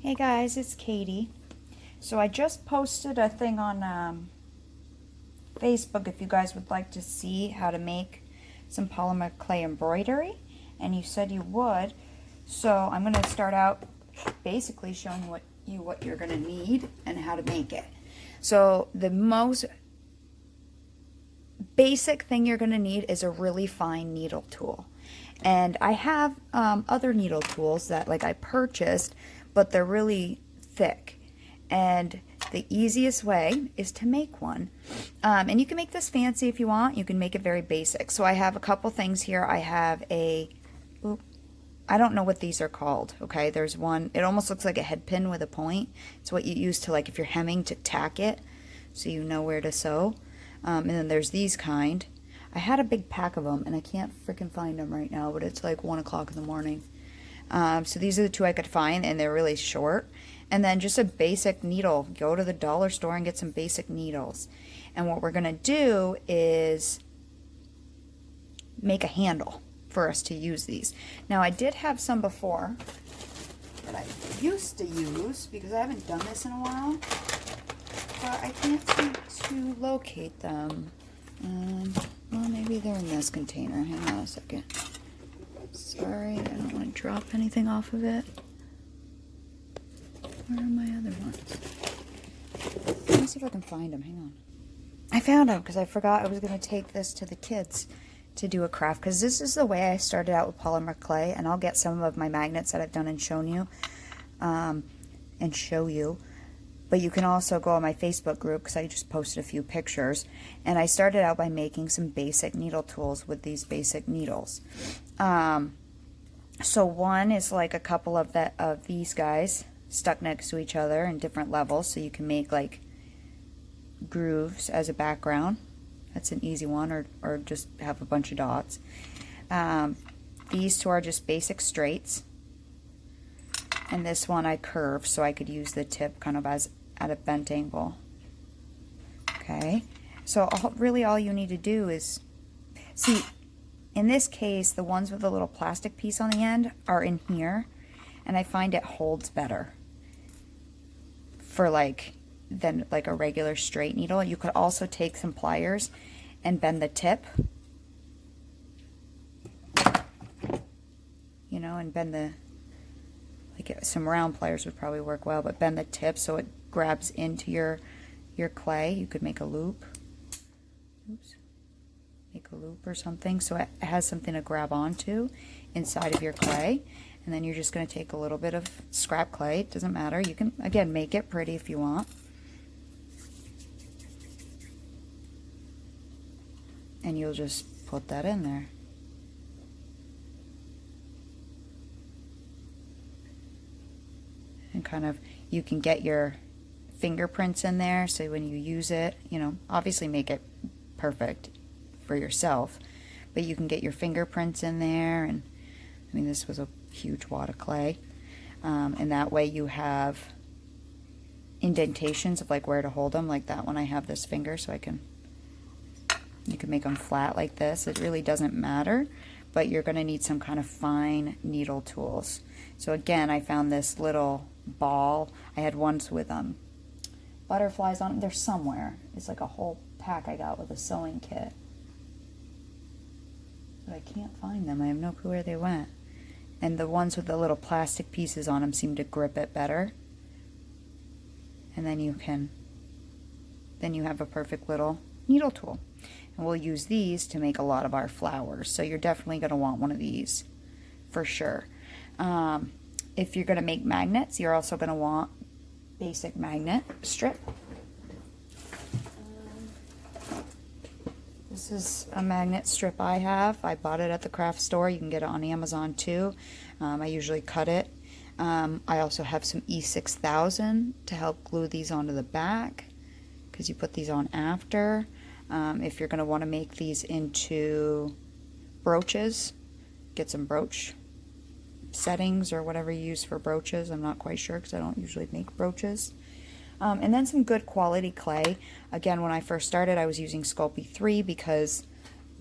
Hey guys, it's Katie. So I just posted a thing on Facebook if you guys would like to see how to make some polymer clay embroidery, and you said you would. So I'm going to start out basically showing what you're going to need and how to make it. So the most basic thing you're going to need is a really fine needle tool. And I have other needle tools that I purchased, but they're really thick. And the easiest way is to make one. And you can make this fancy if you want. You can make it very basic. So I have a couple things here. I have I don't know what these are called, okay? There's one, it almost looks like a head pin with a point. It's what you use to, if you're hemming, to tack it so you know where to sew. And then there's these kind. I had a big pack of them, and I can't freaking find them right now, but it's like 1 o'clock in the morning. So these are the two I could find, and they're really short. And then just a basic needle. Go to the dollar store and get some basic needles. And what we're going to do is make a handle for us to use these. Now, I did have some before that I used to use because I haven't done this in a while, but I can't seem to locate them. Well, maybe they're in this container. Hang on a second. Sorry, I don't want to drop anything off of it. Where are my other ones? Let me see if I can find them. Hang on. I found them because I forgot I was going to take this to the kids to do a craft, because this is the way I started out with polymer clay, and I'll get some of my magnets that I've done and shown you and show you. But you can also go on my Facebook group, because I just posted a few pictures, and I started out by making some basic needle tools with these basic needles. So one is like a couple of these guys stuck next to each other in different levels, so you can make grooves as a background. That's an easy one, or just have a bunch of dots. These two are just basic straights, and this one I curve so I could use the tip kind of as at a bent angle. Okay, so really all you need to do is see, in this case, the ones with the little plastic piece on the end are in here, and I find it holds better for than a regular straight needle. You could also take some pliers and bend the tip, and bend the, some round pliers would probably work well, but bend the tip so it grabs into your clay. You could make a loop. Oops. Make a loop or something so it has something to grab onto inside of your clay. And then you're just going to take a little bit of scrap clay. It doesn't matter. You can, again, make it pretty if you want. And you'll just put that in there. And kind of, you can get your fingerprints in there, so when you use it, obviously make it perfect for yourself, but you can get your fingerprints in there. And I mean, this was a huge wad of clay, and that way you have indentations of where to hold them. Like that one, I have this finger, so you can make them flat like this. It really doesn't matter, but you're going to need some kind of fine needle tools. So again, I found this little ball. I had ones with butterflies on it. They're somewhere. It's like a whole pack I got with a sewing kit, but I can't find them. I have no clue where they went. And the ones with the little plastic pieces on them seem to grip it better. And then you have a perfect little needle tool. And we'll use these to make a lot of our flowers. So you're definitely going to want one of these for sure. If you're going to make magnets, you're also going to want basic magnet strip. This is a magnet strip I have. I bought it at the craft store. You can get it on Amazon too. I usually cut it. I also have some E6000 to help glue these onto the back, because you put these on after. If you're going to want to make these into brooches, get some brooch settings or whatever you use for brooches. I'm not quite sure because I don't usually make brooches. And then some good quality clay. Again, when I first started, I was using Sculpey 3 because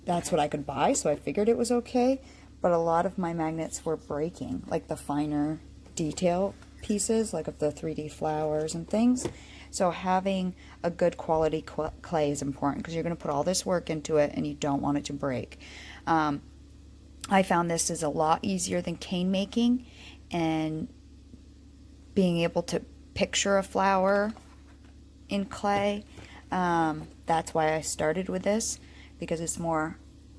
that's what I could buy, so I figured it was okay. But a lot of my magnets were breaking, like the finer detail pieces, like of the 3D flowers and things. So having a good quality clay is important because you're going to put all this work into it and you don't want it to break. I found this is a lot easier than cane making, and being able to picture a flower in clay. That's why I started with this, because it's more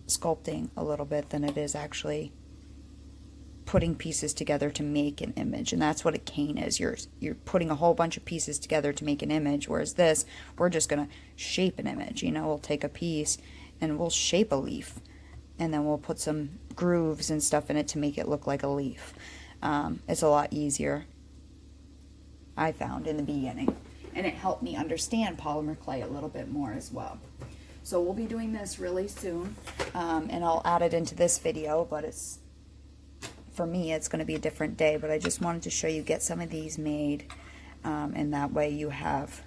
sculpting a little bit than it is actually putting pieces together to make an image. And that's what a cane is. You're putting a whole bunch of pieces together to make an image, whereas this, we're just going to shape an image. You know, we'll take a piece and we'll shape a leaf, and then we'll put some grooves and stuff in it to make it look like a leaf. It's a lot easier, I found, in the beginning. And it helped me understand polymer clay a little bit more as well. So we'll be doing this really soon, and I'll add it into this video, but for me it's going to be a different day. But I just wanted to show you, get some of these made, and that way you have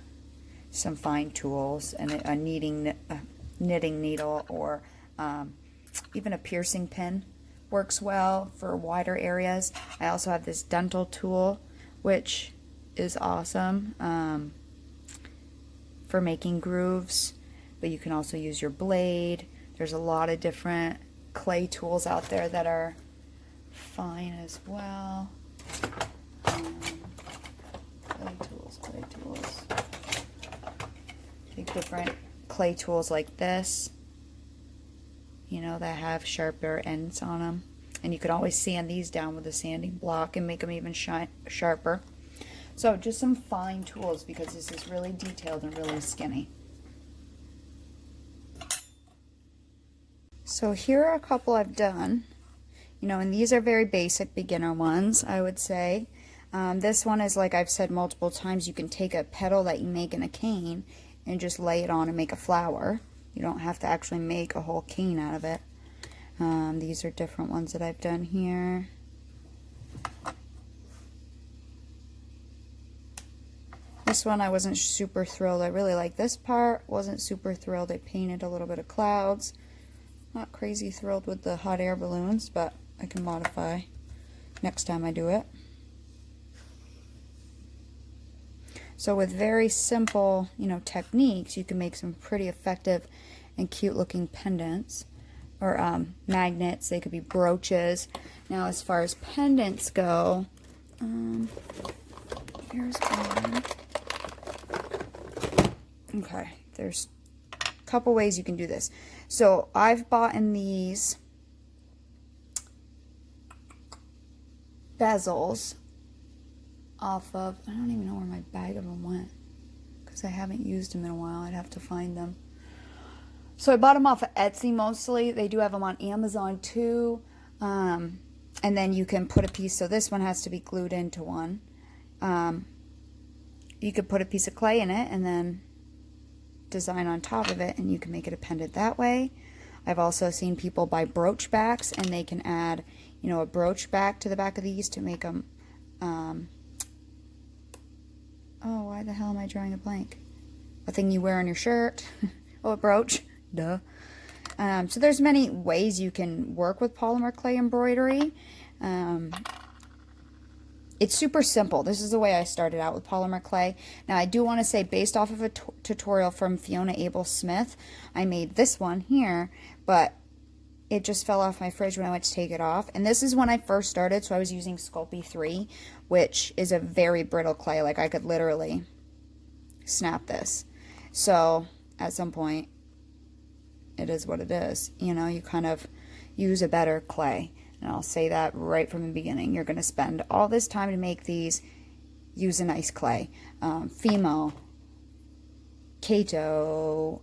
some fine tools and a knitting needle, or even a piercing pin works well for wider areas. I also have this dental tool, which is awesome for making grooves, but you can also use your blade. There's a lot of different clay tools out there that are fine as well. Clay tools. Take different clay tools like this, you know, that have sharper ends on them. And you can always sand these down with a sanding block and make them even sharper. So just some fine tools, because this is really detailed and really skinny. So here are a couple I've done, you know, and these are very basic beginner ones, I would say. This one is, like I've said multiple times, you can take a petal that you make in a cane and just lay it on and make a flower. You don't have to actually make a whole cane out of it. These are different ones that I've done here. This one I wasn't super thrilled. I really like this part. Wasn't super thrilled. I painted a little bit of clouds. Not crazy thrilled with the hot air balloons, but I can modify next time I do it. So with very simple, you know, techniques, you can make some pretty effective and cute looking pendants, or magnets. They could be brooches. Now as far as pendants go, here's one. Okay, there's a couple ways you can do this. So I've bought in these bezels off of, I don't even know where my bag of them went, because I haven't used them in a while. I'd have to find them. So I bought them off of Etsy mostly. They do have them on Amazon too. And then you can put a piece, so this one has to be glued into one. You could put a piece of clay in it and then design on top of it, and you can make it a pendant that way. I've also seen people buy brooch backs, and they can add, you know, a brooch back to the back of these to make them, oh, why the hell am I drawing a blank? A thing you wear on your shirt. Oh, a brooch. Duh. So there's many ways you can work with polymer clay embroidery. It's super simple. This is the way I started out with polymer clay. Now I do want to say, based off of a tutorial from Fiona Abel Smith, I made this one here, but it just fell off my fridge when I went to take it off. And this is when I first started, so I was using Sculpey 3, which is a very brittle clay. Like, I could literally snap this. So at some point, it is what it is. You know, you kind of use a better clay. And I'll say that right from the beginning. You're going to spend all this time to make these. Use a nice clay. Fimo, Kato,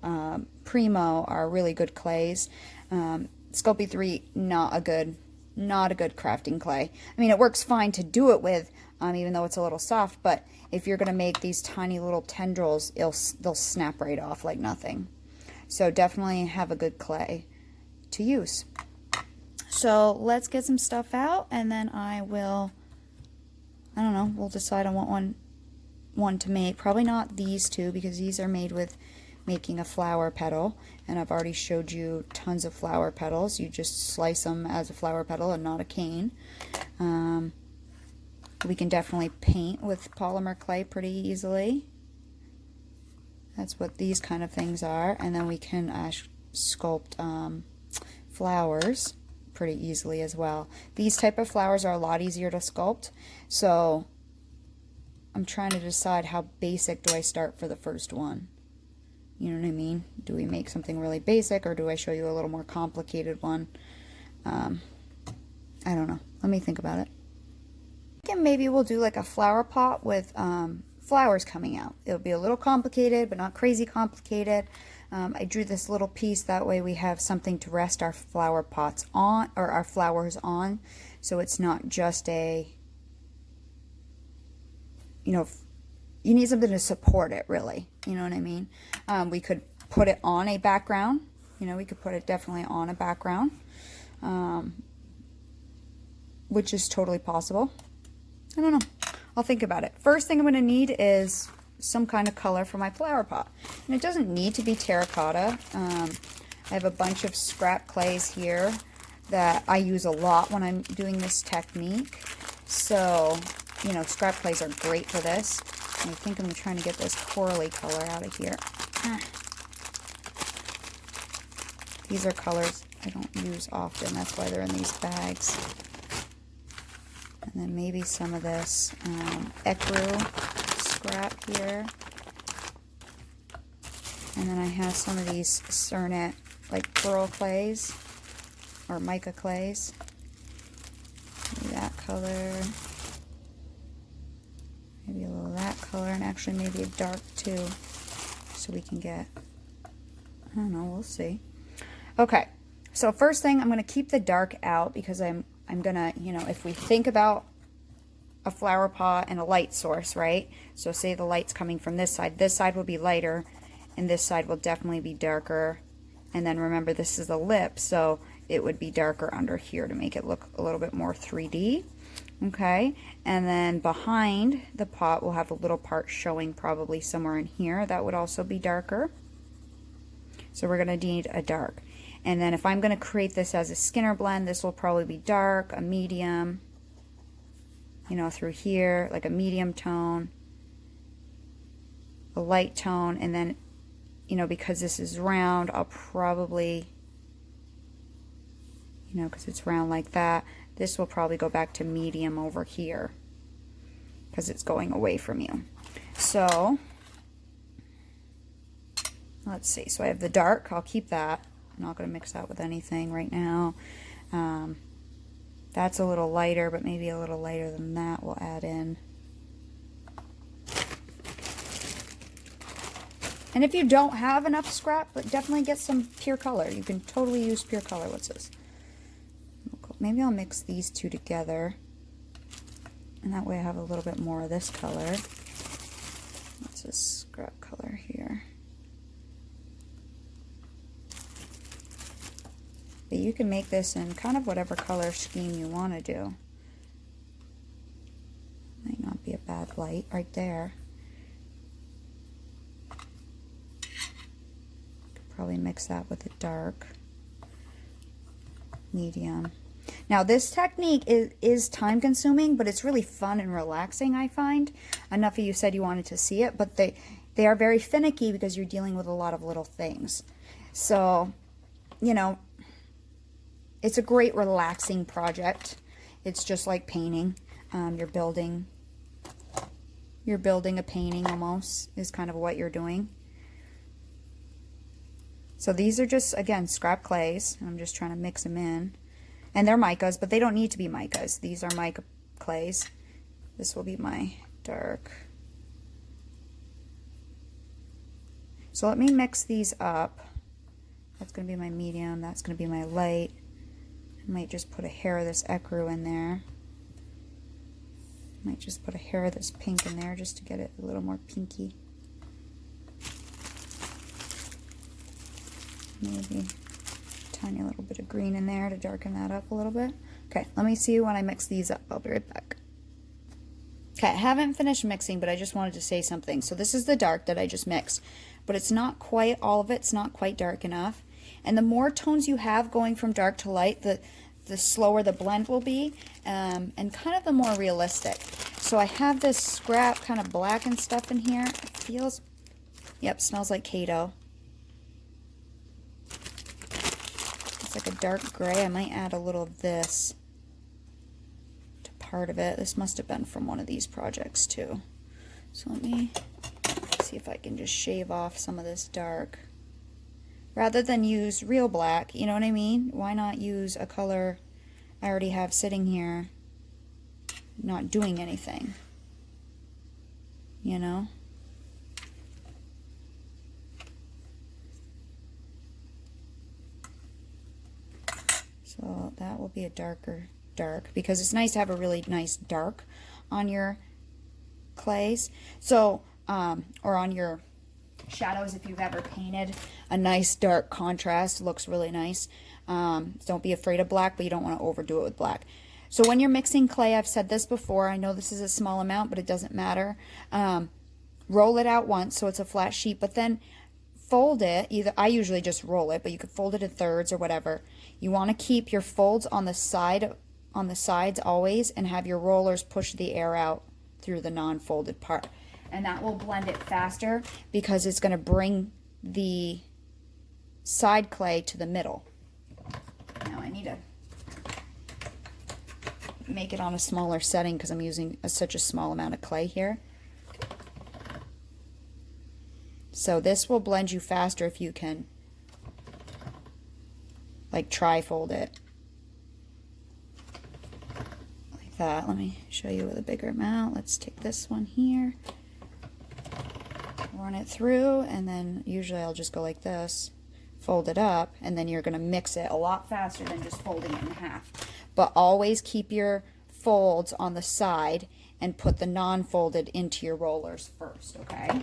Primo are really good clays. Sculpey 3, not a good crafting clay. I mean, it works fine to do it with, even though it's a little soft. But if you're going to make these tiny little tendrils, they'll snap right off like nothing. So definitely have a good clay to use. So let's get some stuff out, and then I don't know, we'll decide on what one to make. Probably not these two, because these are made with making a flower petal, and I've already showed you tons of flower petals. You just slice them as a flower petal and not a cane. We can definitely paint with polymer clay pretty easily. That's what these kind of things are. And then we can sculpt flowers pretty easily as well. These type of flowers are a lot easier to sculpt. So I'm trying to decide how basic do I start for the first one. You know what I mean? Do we make something really basic, or do I show you a little more complicated one? I don't know. Let me think about it. And maybe we'll do like a flower pot with flowers coming out. It'll be a little complicated, but not crazy complicated. I drew this little piece, that way we have something to rest our flower pots on, or our flowers on, so it's not just a, you know, you need something to support it, really. You know what I mean? We could put it on a background. You know, we could put it definitely on a background, which is totally possible. I don't know. I'll think about it. First thing I'm going to need is some kind of color for my flower pot. And it doesn't need to be terracotta. I have a bunch of scrap clays here that I use a lot when I'm doing this technique. So, you know, scrap clays are great for this. And I think I'm trying to get this corally color out of here. These are colors I don't use often. That's why they're in these bags. And then maybe some of this ecru scrap here. And then I have some of these Cernet, like pearl clays or mica clays. Maybe that color. Maybe a little of that color, and actually maybe a dark too, so we can get, I don't know, we'll see. Okay, so first thing, I'm going to keep the dark out because I'm going to, you know, if we think about a flower pot and a light source, right? So say the light's coming from this side will be lighter, and this side will definitely be darker. And then remember, this is a lip, so it would be darker under here to make it look a little bit more 3D. Okay, and then behind the pot we'll have a little part showing probably somewhere in here that would also be darker. So we're going to need a dark. And then if I'm going to create this as a Skinner blend, this will probably be dark, a medium, you know, through here, like a medium tone, a light tone, and then, you know, because this is round, I'll probably, you know, because it's round like that, this will probably go back to medium over here because it's going away from you. So let's see. So I have the dark. I'll keep that. I'm not going to mix that with anything right now. That's a little lighter, but maybe a little lighter than that we'll add in. And if you don't have enough scrap, but definitely get some pure color. You can totally use pure color. What's this? Maybe I'll mix these two together, and that way I have a little bit more of this color. What's this scrap color here? But you can make this in kind of whatever color scheme you want to do. Might not be a bad light right there. Could probably mix that with a dark, medium. Now this technique is time consuming, but it's really fun and relaxing, I find. Enough of you said you wanted to see it, but they are very finicky because you're dealing with a lot of little things. So, you know, it's a great relaxing project. It's just like painting. You're building a painting almost, is kind of what you're doing. So these are just, again, scrap clays. I'm just trying to mix them in. And they're micas, but they don't need to be micas. These are mica clays. This will be my dark. So let me mix these up. That's going to be my medium. That's going to be my light. I might just put a hair of this ecru in there. Might just put a hair of this pink in there just to get it a little more pinky. Maybe tiny little bit of green in there to darken that up a little bit. Okay, let me see when I mix these up. I'll be right back. Okay, I haven't finished mixing, but I just wanted to say something. So this is the dark that I just mixed, but it's not quite all of it. It's not quite dark enough. And the more tones you have going from dark to light, the slower the blend will be, and kind of the more realistic. So I have this scrap kind of black and stuff in here. It feels, yep, smells like Kato. It's like a dark gray. I might add a little of this to part of it. This must have been from one of these projects too. So let me see if I can just shave off some of this dark. Rather than use real black, you know what I mean? Why not use a color I already have sitting here, not doing anything, you know? So that will be a darker dark, because it's nice to have a really nice dark on your clays. So, or on your shadows, if you've ever painted, a nice dark contrast looks really nice. Don't be afraid of black, but you don't want to overdo it with black. So when you're mixing clay, I've said this before, I know this is a small amount, but it doesn't matter. Roll it out once so it's a flat sheet, but then fold it. Either I usually just roll it, but you could fold it in thirds or whatever. You want to keep your folds on the sides always, and have your rollers push the air out through the non-folded part. And that will blend it faster, because it's going to bring the side clay to the middle. Now I need to make it on a smaller setting because I'm using such a small amount of clay here. So this will blend you faster if you can like tri-fold it. Like that. Let me show you with a bigger amount. Let's take this one here. Run it through, and then usually I'll just go like this, fold it up, and then you're going to mix it a lot faster than just folding it in half. But always keep your folds on the side and put the non-folded into your rollers first, okay?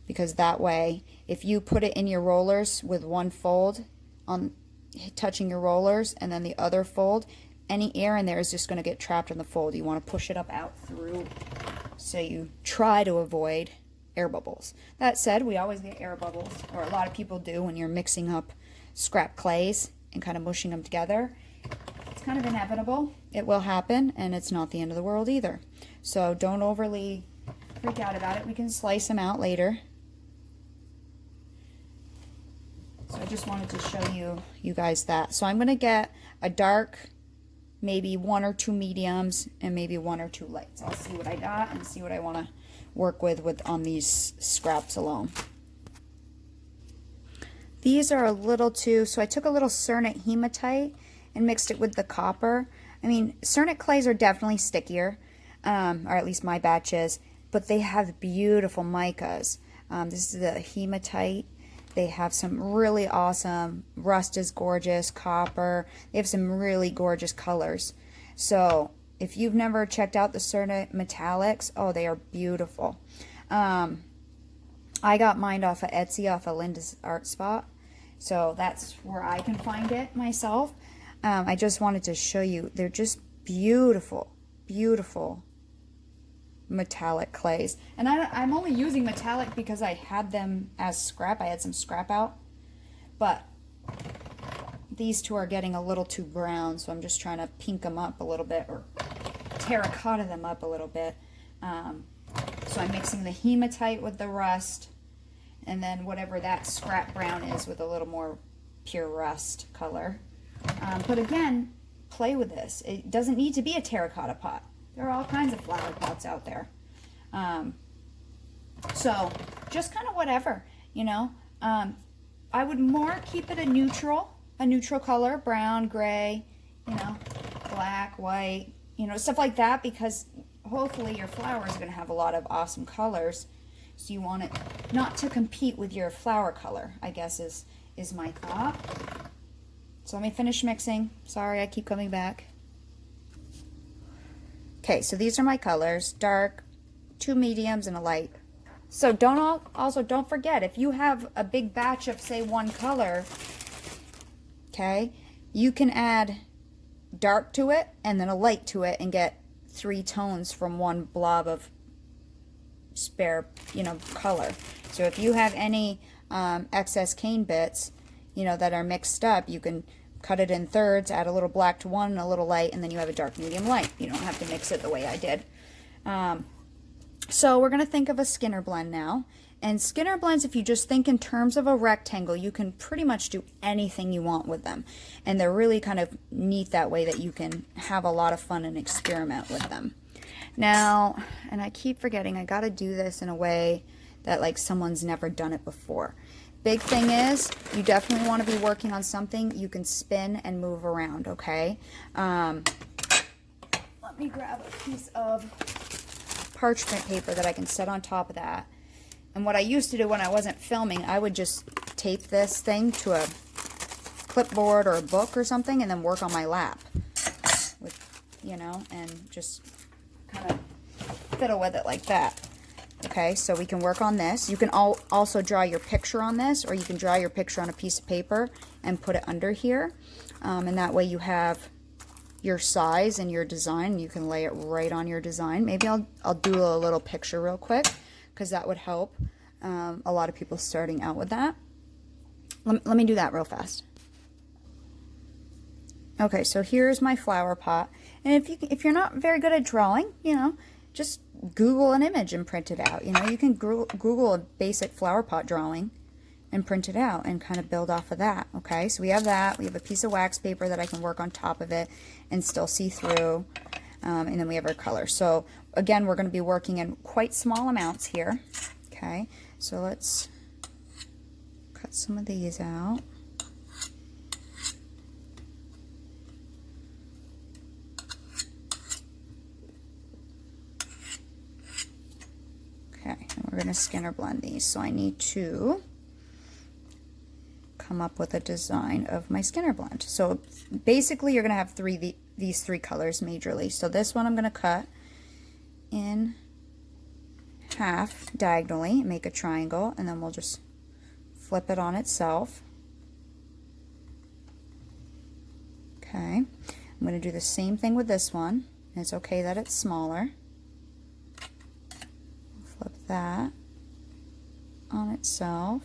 Because that way, if you put it in your rollers with one fold on touching your rollers and then the other fold, any air in there is just going to get trapped in the fold. You want to push it up out through, so you try to avoid air bubbles. That said, we always get air bubbles, or a lot of people do when you're mixing up scrap clays and kind of mushing them together. It's kind of inevitable. It will happen, and it's not the end of the world either. So don't overly freak out about it. We can slice them out later. So I just wanted to show you guys that. So I'm going to get a dark, maybe 1 or 2 mediums, and maybe 1 or 2 lights. I'll see what I got and see what I want to work with on these scraps alone. These are a little too, so I took a little Cernit hematite and mixed it with the copper. I mean, Cernit clays are definitely stickier, or at least my batch is, but they have beautiful micas. This is the hematite. They have some really awesome, rust is gorgeous, copper. They have some really gorgeous colors. So if you've never checked out the Cernit metallics, oh, they are beautiful. I got mine off of Etsy, off of Linda's Art Spot. So that's where I can find it myself. I just wanted to show you. They're just beautiful, beautiful metallic clays. And I'm only using metallic because I had them as scrap. I had some scrap out. But these two are getting a little too brown, so I'm just trying to pink them up a little bit, or terracotta them up a little bit. So I'm mixing the hematite with the rust, and then whatever that scrap brown is with a little more pure rust color. But again, play with this. It doesn't need to be a terracotta pot. There are all kinds of flower pots out there. So just kind of whatever, you know. I would more keep it a neutral color, brown, gray, you know, black, white, you know, stuff like that, because hopefully your flower is going to have a lot of awesome colors. So you want it not to compete with your flower color, I guess is my thought. So let me finish mixing. Sorry, I keep coming back. Okay, so these are my colors: dark, 2 mediums, and a light. So don't forget, if you have a big batch of, say, 1 color, okay, you can add dark to it and then a light to it and get 3 tones from 1 blob of spare, you know, color. So if you have any excess cane bits, you know, that are mixed up, you can cut it in thirds, add a little black to one and a little light, and then you have a dark, medium, light. You don't have to mix it the way I did. So we're going to think of a Skinner blend now. And Skinner blends, if you just think in terms of a rectangle, you can pretty much do anything you want with them. And they're really kind of neat that way, that you can have a lot of fun and experiment with them. Now, and I keep forgetting, I got to do this in a way that like someone's never done it before. Big thing is, you definitely want to be working on something you can spin and move around, okay? Let me grab a piece of parchment paper that I can set on top of that. And what I used to do when I wasn't filming, I would just tape this thing to a clipboard or a book or something and then work on my lap with, you know, and just kind of fiddle with it like that. Okay, so we can work on this. You can also draw your picture on this, or you can draw your picture on a piece of paper and put it under here. And that way you have your size and your design. You can lay it right on your design. Maybe I'll do a little picture real quick, because that would help a lot of people starting out with that. Let me do that real fast. Okay, so here's my flower pot. And if you're not very good at drawing, you know, just Google an image and print it out. You know, you can Google a basic flower pot drawing and print it out and kind of build off of that. Okay, so we have that. We have a piece of wax paper that I can work on top of it and still see through. And then we have our color. So again, we're going to be working in quite small amounts here. Okay, so let's cut some of these out. Okay, and we're going to Skinner blend these. So I need to come up with a design of my Skinner blend. So basically you're going to have these three colors majorly. So this one I'm going to cut in half diagonally, make a triangle, and then we'll just flip it on itself. Okay, I'm going to do the same thing with this one. It's okay that it's smaller. Flip that on itself.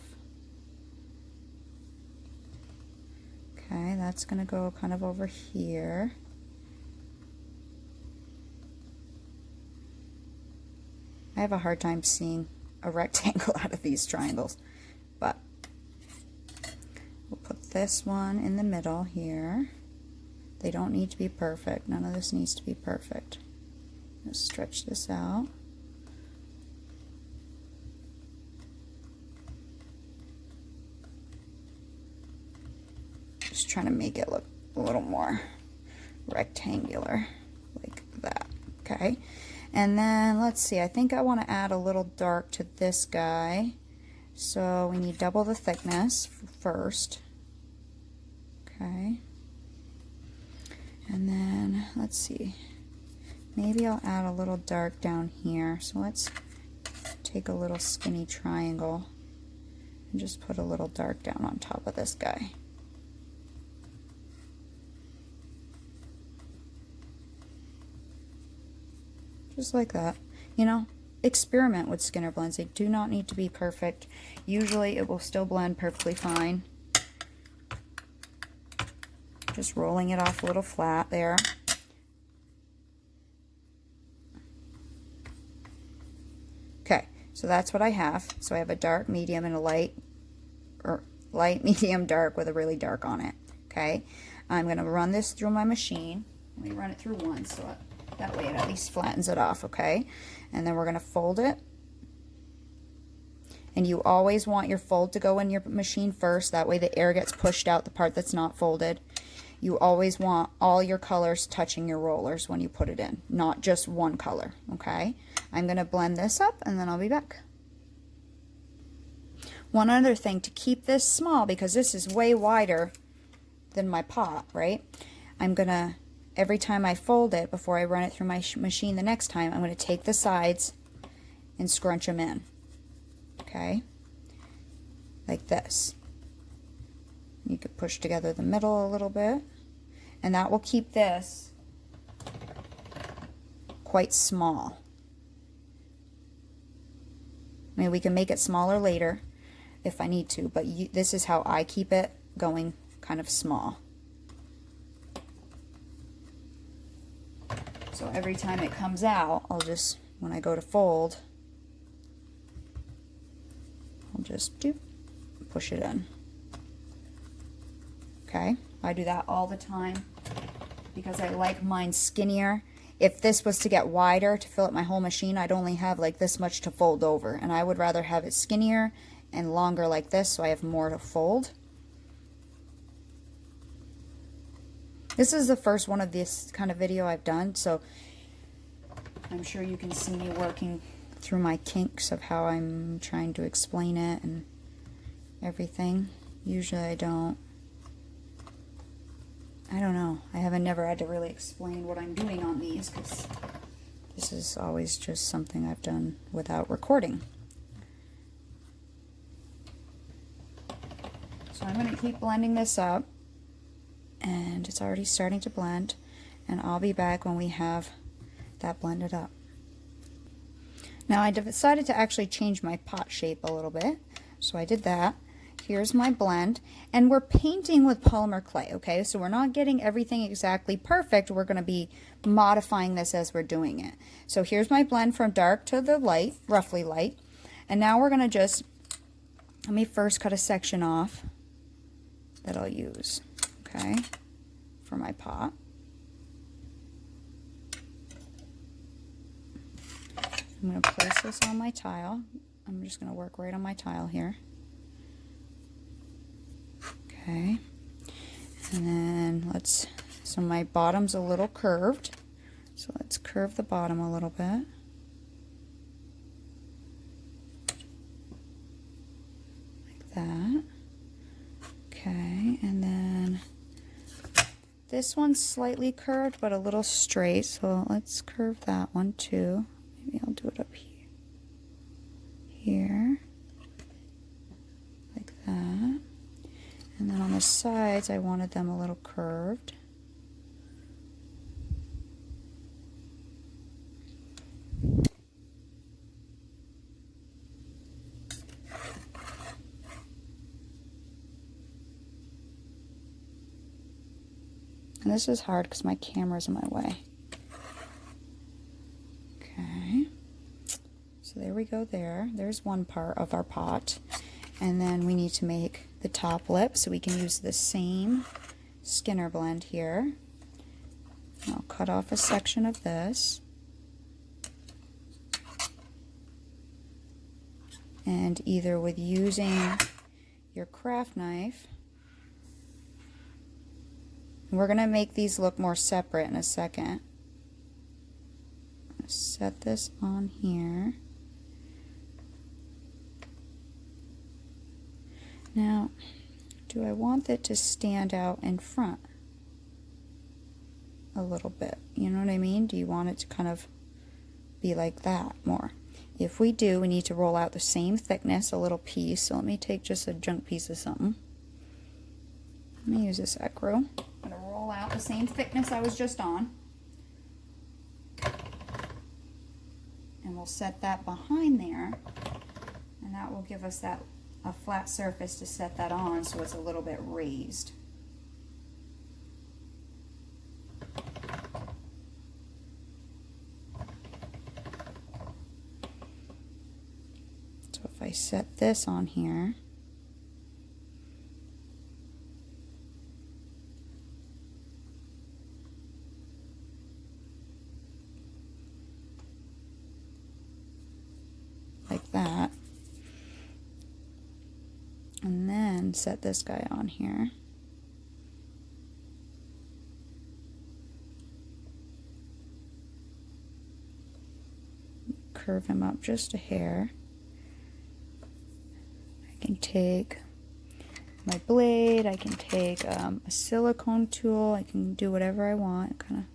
Okay, that's going to go kind of over here. I have a hard time seeing a rectangle out of these triangles, but we'll put this one in the middle here. They don't need to be perfect. None of this needs to be perfect. Let's stretch this out. Just trying to make it look a little more rectangular, like that. Okay, and then let's see, I think I want to add a little dark to this guy, so we need double the thickness first. Okay, and then let's see, maybe I'll add a little dark down here. So let's take a little skinny triangle and just put a little dark down on top of this guy. Just like that. You know, experiment with Skinner blends. They do not need to be perfect. Usually it will still blend perfectly fine. Just rolling it off a little flat there. Okay, so that's what I have. So I have a dark, medium, and a light, or light, medium, dark with a really dark on it. Okay, I'm going to run this through my machine. Let me run it through once so that way it at least flattens it off, okay? And then we're going to fold it. And you always want your fold to go in your machine first. That way the air gets pushed out the part that's not folded. You always want all your colors touching your rollers when you put it in, not just one color, okay? I'm going to blend this up and then I'll be back. One other thing, to keep this small, because this is way wider than my pot, right? I'm going to, every time I fold it, before I run it through my machine the next time, I'm going to take the sides and scrunch them in. Okay? Like this. You could push together the middle a little bit, and that will keep this quite small. I mean, we can make it smaller later if I need to, but this is how I keep it going kind of small. So every time it comes out, I'll just, when I go to fold, I'll just push it in. Okay, I do that all the time because I like mine skinnier. If this was to get wider to fill up my whole machine, I'd only have like this much to fold over, and I would rather have it skinnier and longer like this so I have more to fold. This is the first one of this kind of video I've done, so I'm sure you can see me working through my kinks of how I'm trying to explain it and everything. Usually I don't know. I haven't never had to really explain what I'm doing on these because this is always just something I've done without recording. So I'm going to keep blending this up, and it's already starting to blend, and I'll be back when we have that blended up. Now I decided to actually change my pot shape a little bit, so I did that. Here's my blend, and we're painting with polymer clay, okay? So we're not getting everything exactly perfect. We're going to be modifying this as we're doing it. So here's my blend from dark to the light, roughly light. And now we're going to just, let me first cut a section off that I'll use, okay, for my pot. I'm going to place this on my tile. I'm just going to work right on my tile here. Okay, and then so my bottom's a little curved, so let's curve the bottom a little bit. Like that. Okay, and then this one's slightly curved but a little straight, so let's curve that one too. Maybe I'll do it up here, like that. And then on the sides, I wanted them a little curved. And this is hard because my camera's in my way. Okay. So there we go there. There's one part of our pot. And then we need to make the top lip, so we can use the same Skinner blend here. I'll cut off a section of this. And either with using your craft knife, and we're going to make these look more separate in a second. Set this on here. Now, do I want it to stand out in front a little bit? You know what I mean? Do you want it to kind of be like that more? If we do, we need to roll out the same thickness, a little piece. So let me take just a junk piece of something. Let me use this Ecru. I'm going to roll out the same thickness I was just on. And we'll set that behind there. And that will give us that a flat surface to set that on so it's a little bit raised. So if I set this on here, like that, and then set this guy on here. Curve him up just a hair. I can take my blade, I can take a silicone tool, I can do whatever I want, kind of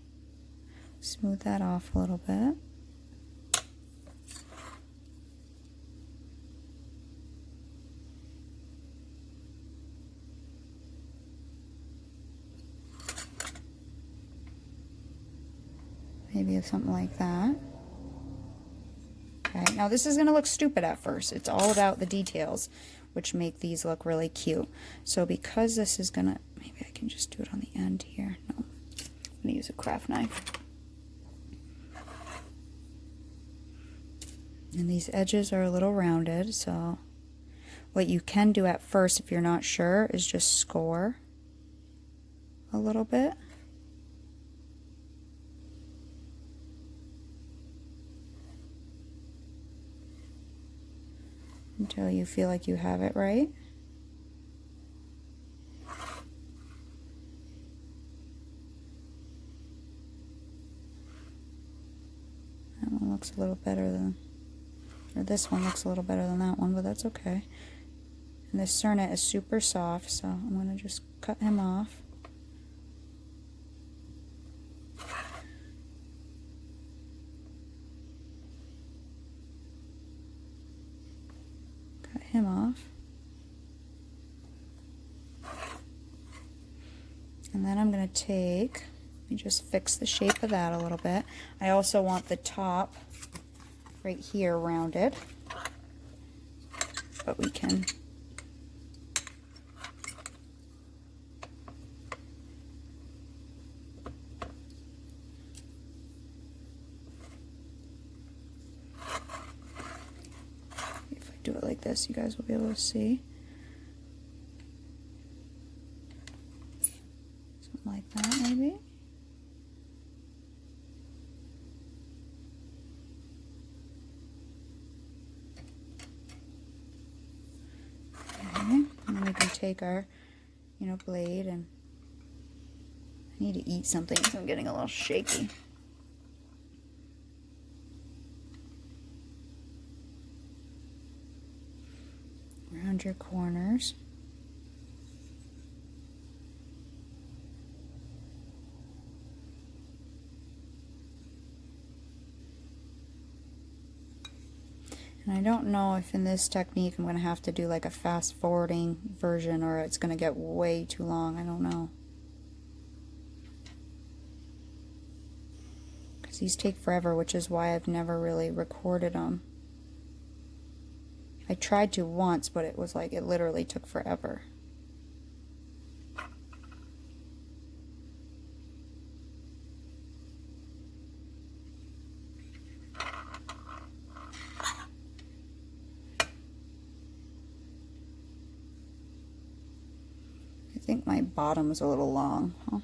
smooth that off a little bit. Maybe something like that. Okay, now this is going to look stupid at first. It's all about the details, which make these look really cute. So because this is going to, maybe I can just do it on the end here. No, I'm going to use a craft knife. And these edges are a little rounded, so what you can do at first if you're not sure is just score a little bit. Until you feel like you have it right. That one looks a little better than, or this one looks a little better than that one, but that's okay. And this Cernet is super soft, so I'm going to just cut him off. Cut him off. And then I'm going to take, let me just fix the shape of that a little bit. I also want the top right here rounded, but we can if I do it like this, you guys will be able to see. Like that, maybe. Okay, and then we can take our, blade, and I need to eat something, so I'm getting a little shaky. Round your corners. And I don't know if in this technique I'm going to have to do like a fast forwarding version, or it's going to get way too long. I don't know. Because these take forever, which is why I've never really recorded them. I tried to once, but it was like it literally took forever. I think my bottom is a little long, huh?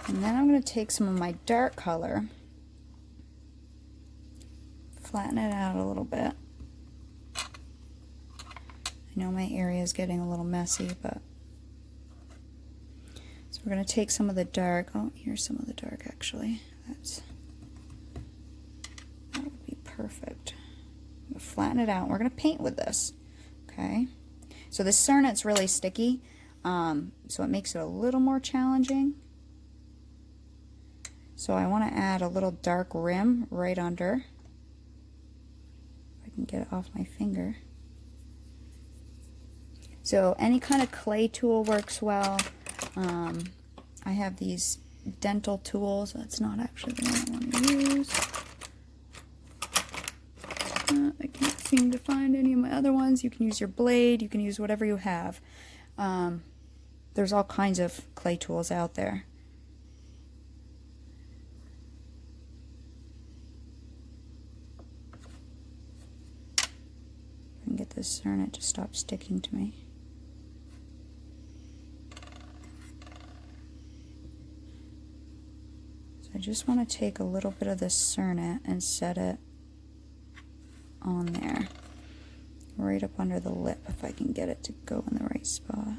And then I'm going to take some of my dark color, flatten it out a little bit. I know my area is getting a little messy, but so we're going to take some of the dark. Oh, here's some of the dark actually. That would be perfect. I'm going to flatten it out. And we're going to paint with this. Okay. So this Cernet's really sticky, so it makes it a little more challenging. So I want to add a little dark rim right under. If I can get it off my finger. So any kind of clay tool works well. I have these dental tools. That's not actually the one I want to use. I can't seem to find any of my other ones. You can use your blade. You can use whatever you have. There's all kinds of clay tools out there. I can get this Cernet to stop sticking to me. So I just want to take a little bit of this Cernet and set it on there, right up under the lip, if I can get it to go in the right spot.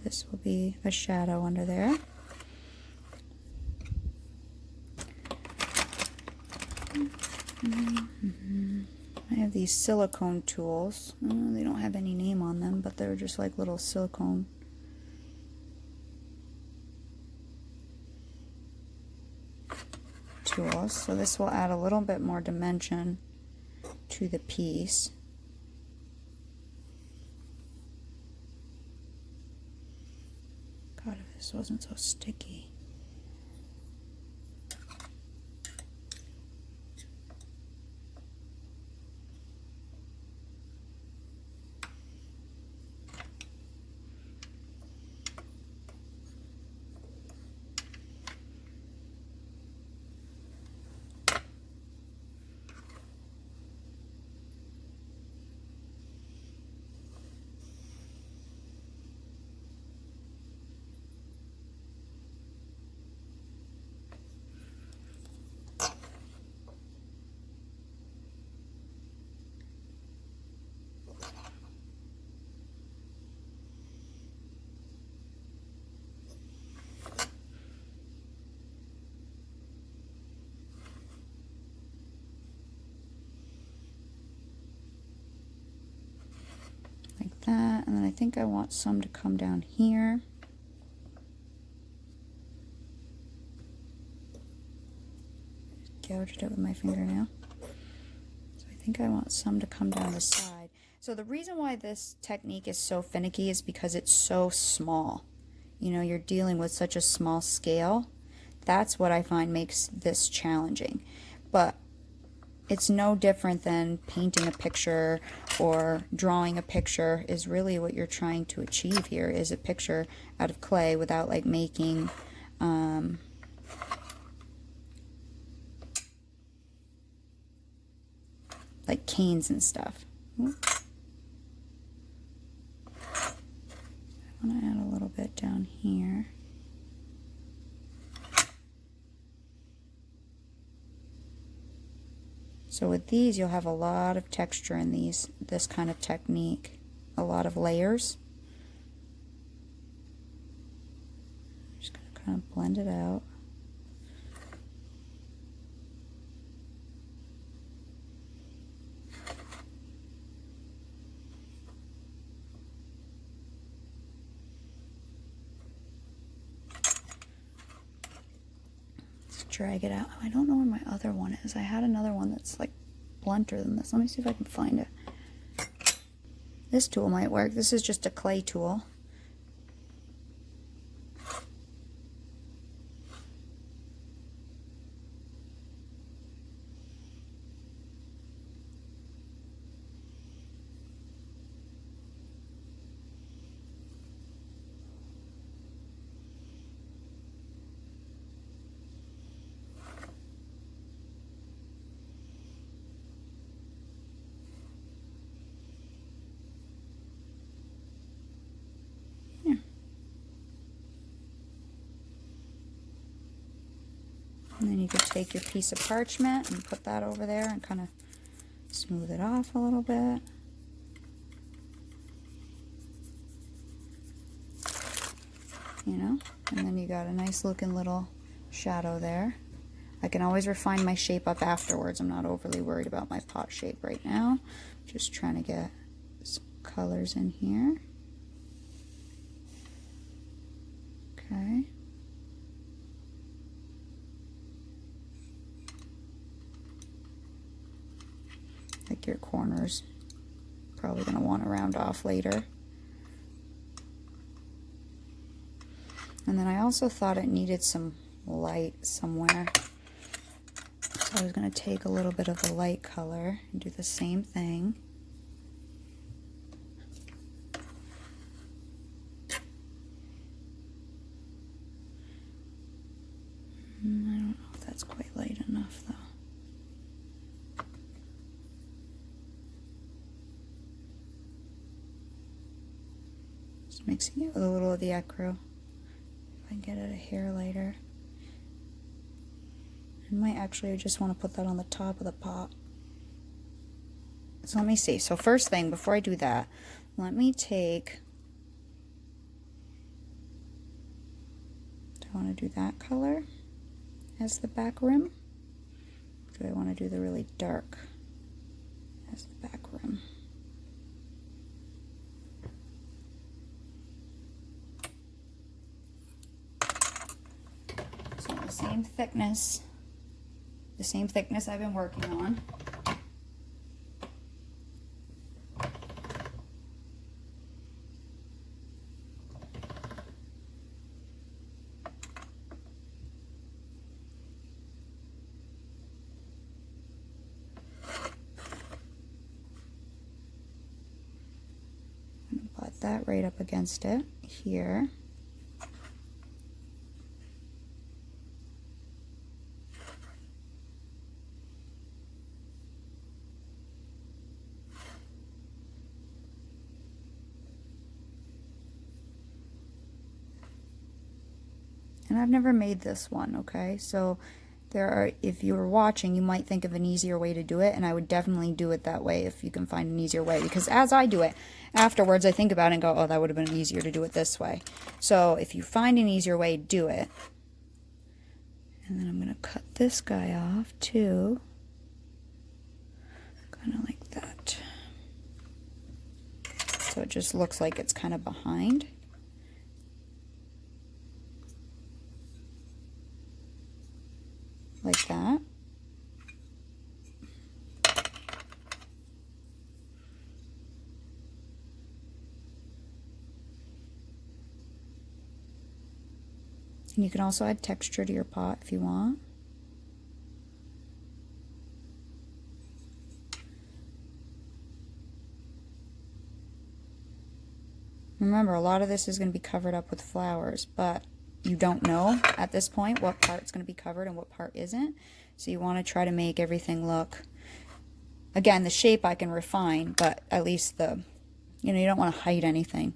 This will be a shadow under there. I have these silicone tools. They don't have any name on them, but they're just like little silicone tools. So this will add a little bit more dimension to the piece. God, if this wasn't so sticky. think I want some to come down here. Gouged it with my fingernail. So I think I want some to come down the side. So the reason why this technique is so finicky is because it's so small. You know, you're dealing with such a small scale. That's what I find makes this challenging. But it's no different than painting a picture or drawing a picture. Is really what you're trying to achieve here, is a picture out of clay without like making like canes and stuff. I want to add a little bit down here. So with these, you'll have a lot of texture in this kind of technique, a lot of layers. I'm just going to kind of blend it out. Drag it out. I don't know where my other one is. I had another one that's like blunter than this. Let me see if I can find it. This tool might work. This is just a clay tool. And then you could take your piece of parchment and put that over there and kind of smooth it off a little bit. You know, and then you got a nice looking little shadow there. I can always refine my shape up afterwards. I'm not overly worried about my pot shape right now. Just trying to get some colors in here. Okay. Like your corners, probably going to want to round off later. And then I also thought it needed some light somewhere. So I was going to take a little bit of the light color and do the same thing. I don't know if that's quite light enough though. Mixing it with a little of the acro. If I can get it a hair lighter. I might actually just want to put that on the top of the pot. So let me see. So first thing, before I do that, let me take... Do I want to do that color as the back rim? Or do I want to do the really dark as the back rim? The same thickness I've been working on. I'm going to put that right up against it here. And I've never made this one, okay? So there are, if you were watching, you might think of an easier way to do it, and I would definitely do it that way if you can find an easier way. Because as I do it, afterwards I think about it and go, oh, that would have been easier to do it this way. So if you find an easier way, do it. And then I'm going to cut this guy off too. Kind of like that. So it just looks like it's kind of behind. Like that. And you can also add texture to your pot if you want. Remember, a lot of this is going to be covered up with flowers, but you don't know at this point what part's going to be covered and what part isn't. So you want to try to make everything look, again, the shape I can refine, but at least you don't want to hide anything.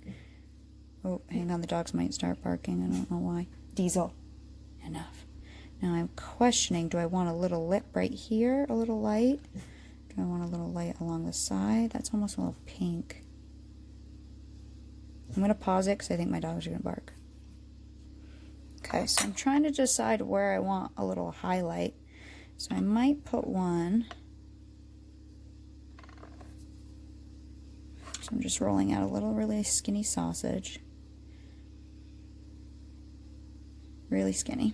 Oh, hang on, the dogs might start barking. I don't know why. Diesel. Enough. Now I'm questioning, do I want a little lip right here, a little light? Do I want a little light along the side? That's almost a little pink. I'm going to pause it because I think my dogs are going to bark. Okay, so I'm trying to decide where I want a little highlight. So I might put one. So I'm just rolling out a little really skinny sausage. Really skinny.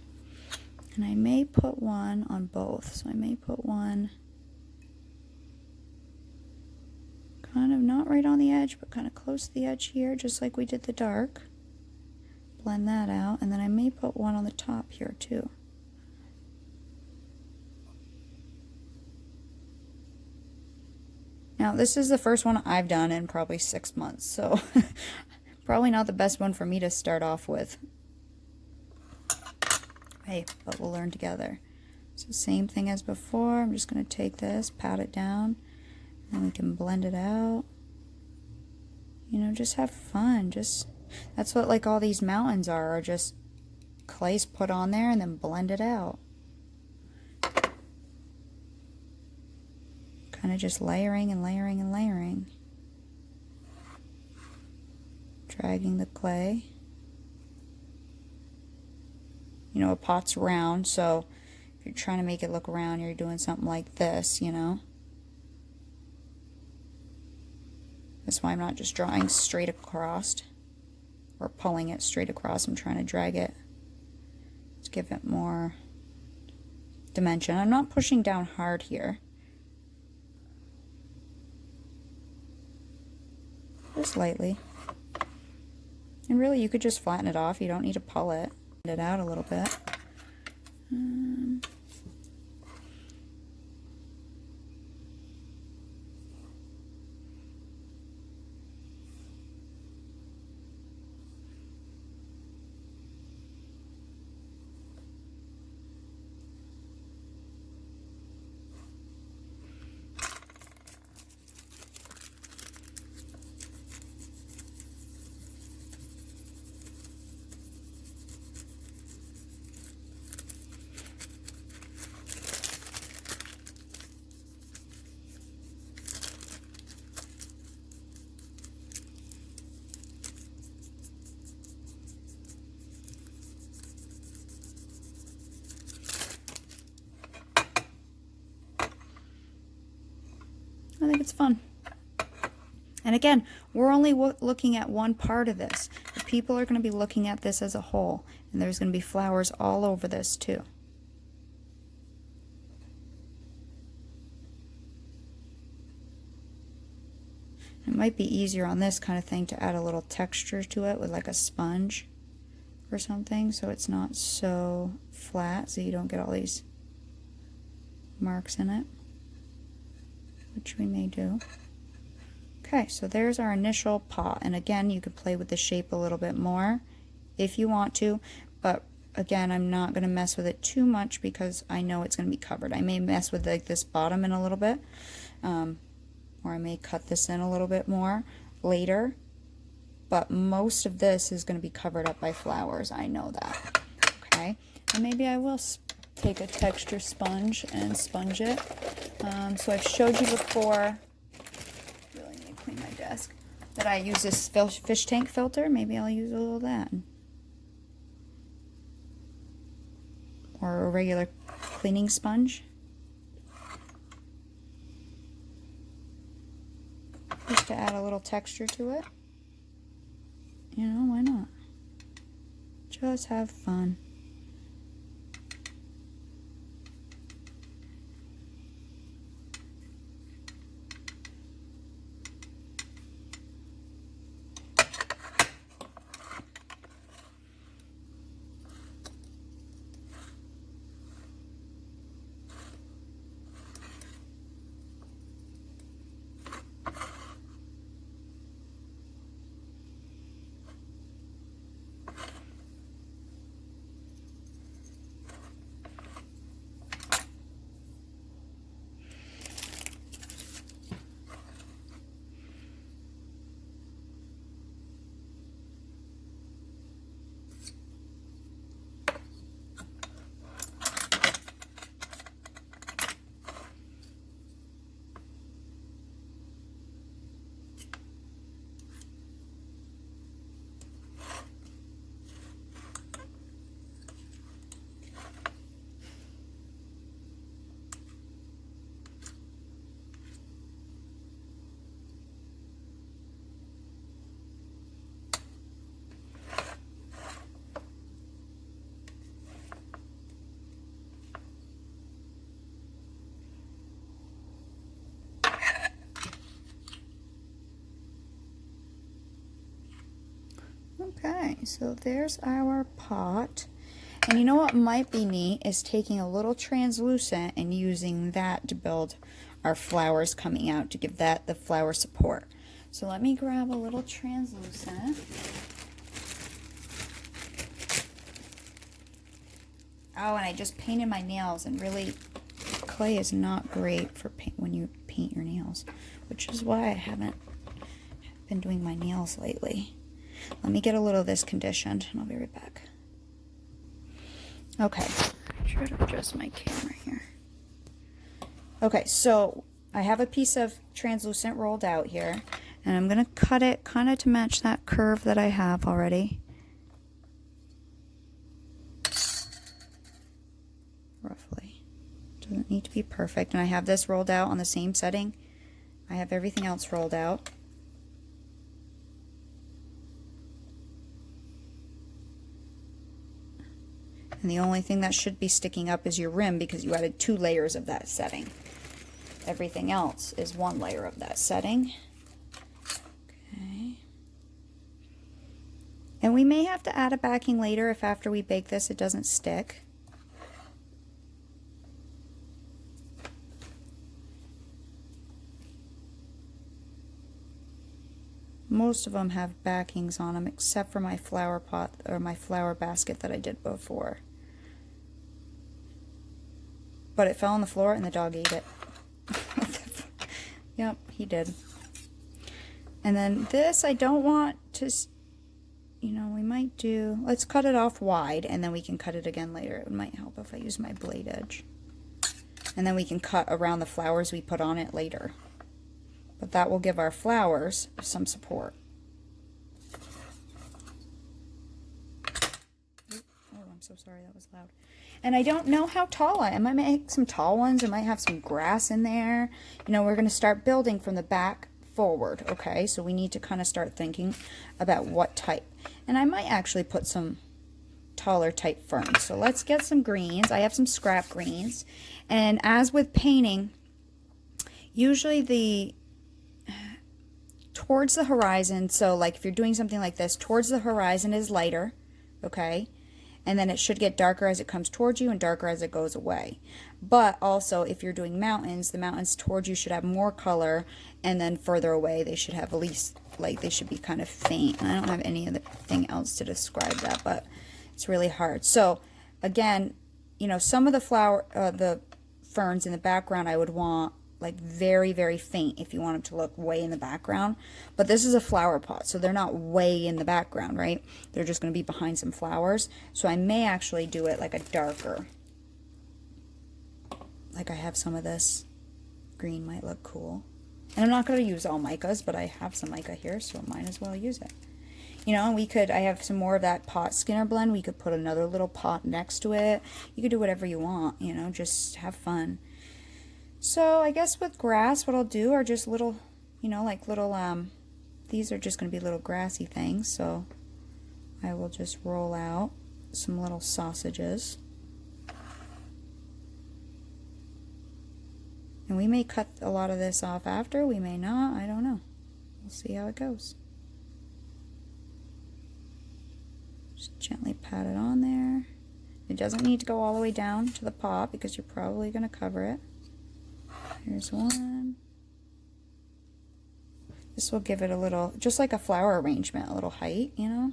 And I may put one on both. So I may put one kind of not right on the edge, but kind of close to the edge here, just like we did the dark. Blend that out, and then I may put one on the top here too. Now this is the first one I've done in probably 6 months, so probably not the best one for me to start off with. Hey, but we'll learn together. So same thing as before, I'm just going to take this, pat it down, and we can blend it out. You know, just have fun. That's what like all these mountains are just clays put on there and then blended out. Kind of just layering and layering and layering. Dragging the clay. You know, a pot's round, so if you're trying to make it look round, you're doing something like this, you know. That's why I'm not just drawing straight across or pulling it straight across. I'm trying to drag it to give it more dimension. I'm not pushing down hard here. Just lightly. And really, you could just flatten it off. You don't need to pull it. Blend it out a little bit. I think it's fun. And again, we're only looking at one part of this. The people are going to be looking at this as a whole, and there's going to be flowers all over this too. It might be easier on this kind of thing to add a little texture to it with like a sponge or something, so it's not so flat, so you don't get all these marks in it, which we may do. Okay, so there's our initial pot, and again, you could play with the shape a little bit more if you want to, but again, I'm not going to mess with it too much because I know it's going to be covered. I may mess with like this bottom in a little bit, or I may cut this in a little bit more later, but most of this is going to be covered up by flowers. I know that. Okay, and maybe I will take a texture sponge and sponge it. So I've showed you before, really need to clean my desk, that I use this fish tank filter. Maybe I'll use a little of that. Or a regular cleaning sponge. Just to add a little texture to it. You know, why not? Just have fun. Okay, so there's our pot. And you know what might be neat is taking a little translucent and using that to build our flowers coming out to give that the flower support. So let me grab a little translucent. Oh, and I just painted my nails, and really clay is not great for when you paint your nails, which is why I haven't been doing my nails lately. Let me get a little of this conditioned and I'll be right back. Okay, try to adjust my camera here. Okay, so I have a piece of translucent rolled out here, and I'm going to cut it kind of to match that curve that I have already. Roughly. Doesn't need to be perfect. And I have this rolled out on the same setting. I have everything else rolled out. And the only thing that should be sticking up is your rim, because you added 2 layers of that setting. Everything else is 1 layer of that setting. Okay. And we may have to add a backing later if after we bake this it doesn't stick. Most of them have backings on them except for my flower pot or my flower basket that I did before. But it fell on the floor and the dog ate it. Yep, he did. And then this, I don't want to, you know, we might do, let's cut it off wide and then we can cut it again later. It might help if I use my blade edge. And then we can cut around the flowers we put on it later. But that will give our flowers some support. Oh, I'm so sorry, that was loud. And I don't know how tall I might make some tall ones. I might have some grass in there. You know, we're going to start building from the back forward, okay? So we need to kind of start thinking about what type. And I might actually put some taller type ferns. So let's get some greens. I have some scrap greens. And as with painting, usually towards the horizon, so like if you're doing something like this, towards the horizon is lighter, okay? And then it should get darker as it comes towards you and darker as it goes away. But also, if you're doing mountains, the mountains towards you should have more color, and then further away they should have at least, like, they should be kind of faint. And I don't have anything else to describe that, but it's really hard. So again, you know, some of the ferns in the background I would want like very, very faint if you want them to look way in the background. But this is a flower pot, so they're not way in the background, right? They're just going to be behind some flowers. So I may actually do it like a darker. Like I have some of this green might look cool. And I'm not going to use all micas, but I have some mica here, so I might as well use it. You know, I have some more of that pot Skinner blend. We could put another little pot next to it. You could do whatever you want, you know, just have fun. So I guess with grass, what I'll do are just little, you know, like little, these are just going to be little grassy things. So I will just roll out some little sausages. And we may cut a lot of this off after, we may not, I don't know. We'll see how it goes. Just gently pat it on there. It doesn't need to go all the way down to the pot because you're probably going to cover it. Here's one. This will give it a little, just like a flower arrangement, a little height, you know?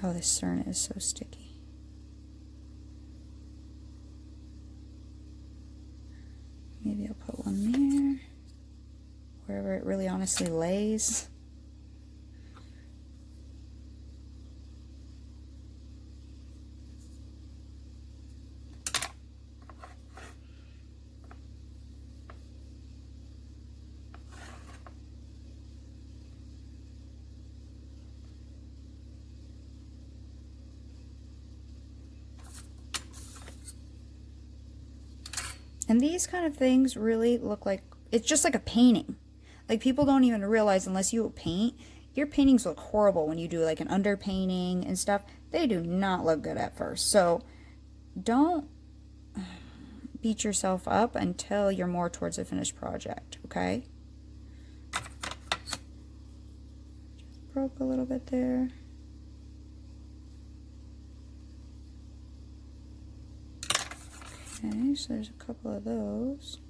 Oh, this cern is so sticky. Maybe I'll put one there, wherever it really honestly lays. And these kind of things really look like, it's just like a painting. Like people don't even realize unless you paint, your paintings look horrible when you do like an underpainting and stuff. They do not look good at first. So don't beat yourself up until you're more towards a finished project, okay? Just broke a little bit there. Okay, so there's a couple of those.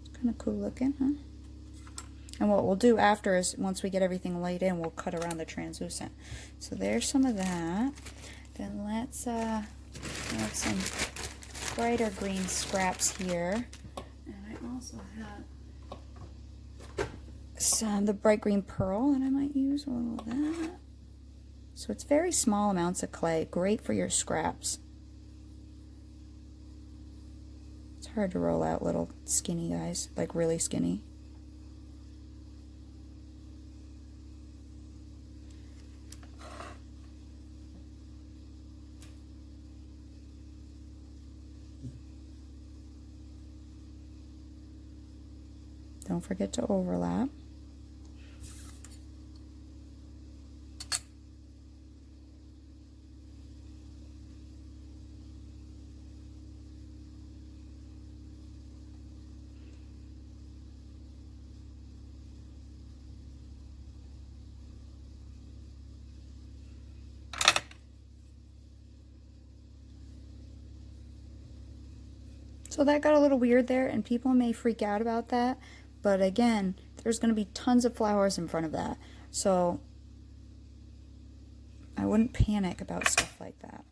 It's kind of cool looking, huh? And what we'll do after is, once we get everything laid in, we'll cut around the translucent. So there's some of that. Then let's have some brighter green scraps here. And I also have some the bright green pearl that I might use, a little of that. So it's very small amounts of clay, great for your scraps. Hard to roll out little skinny guys, like really skinny. Don't forget to overlap. So that got a little weird there, and people may freak out about that, but again, there's going to be tons of flowers in front of that, so I wouldn't panic about stuff like that.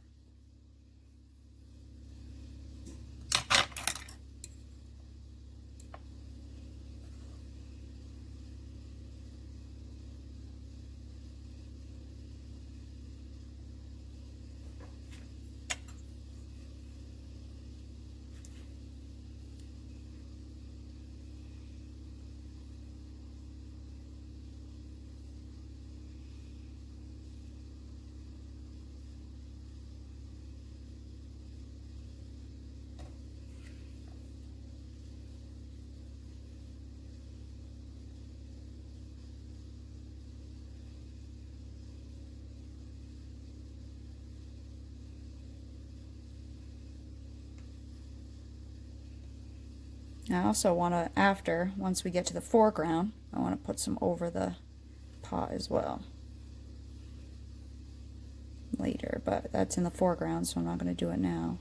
I also want to, once we get to the foreground, I want to put some over the pot as well. Later, but that's in the foreground, so I'm not going to do it now.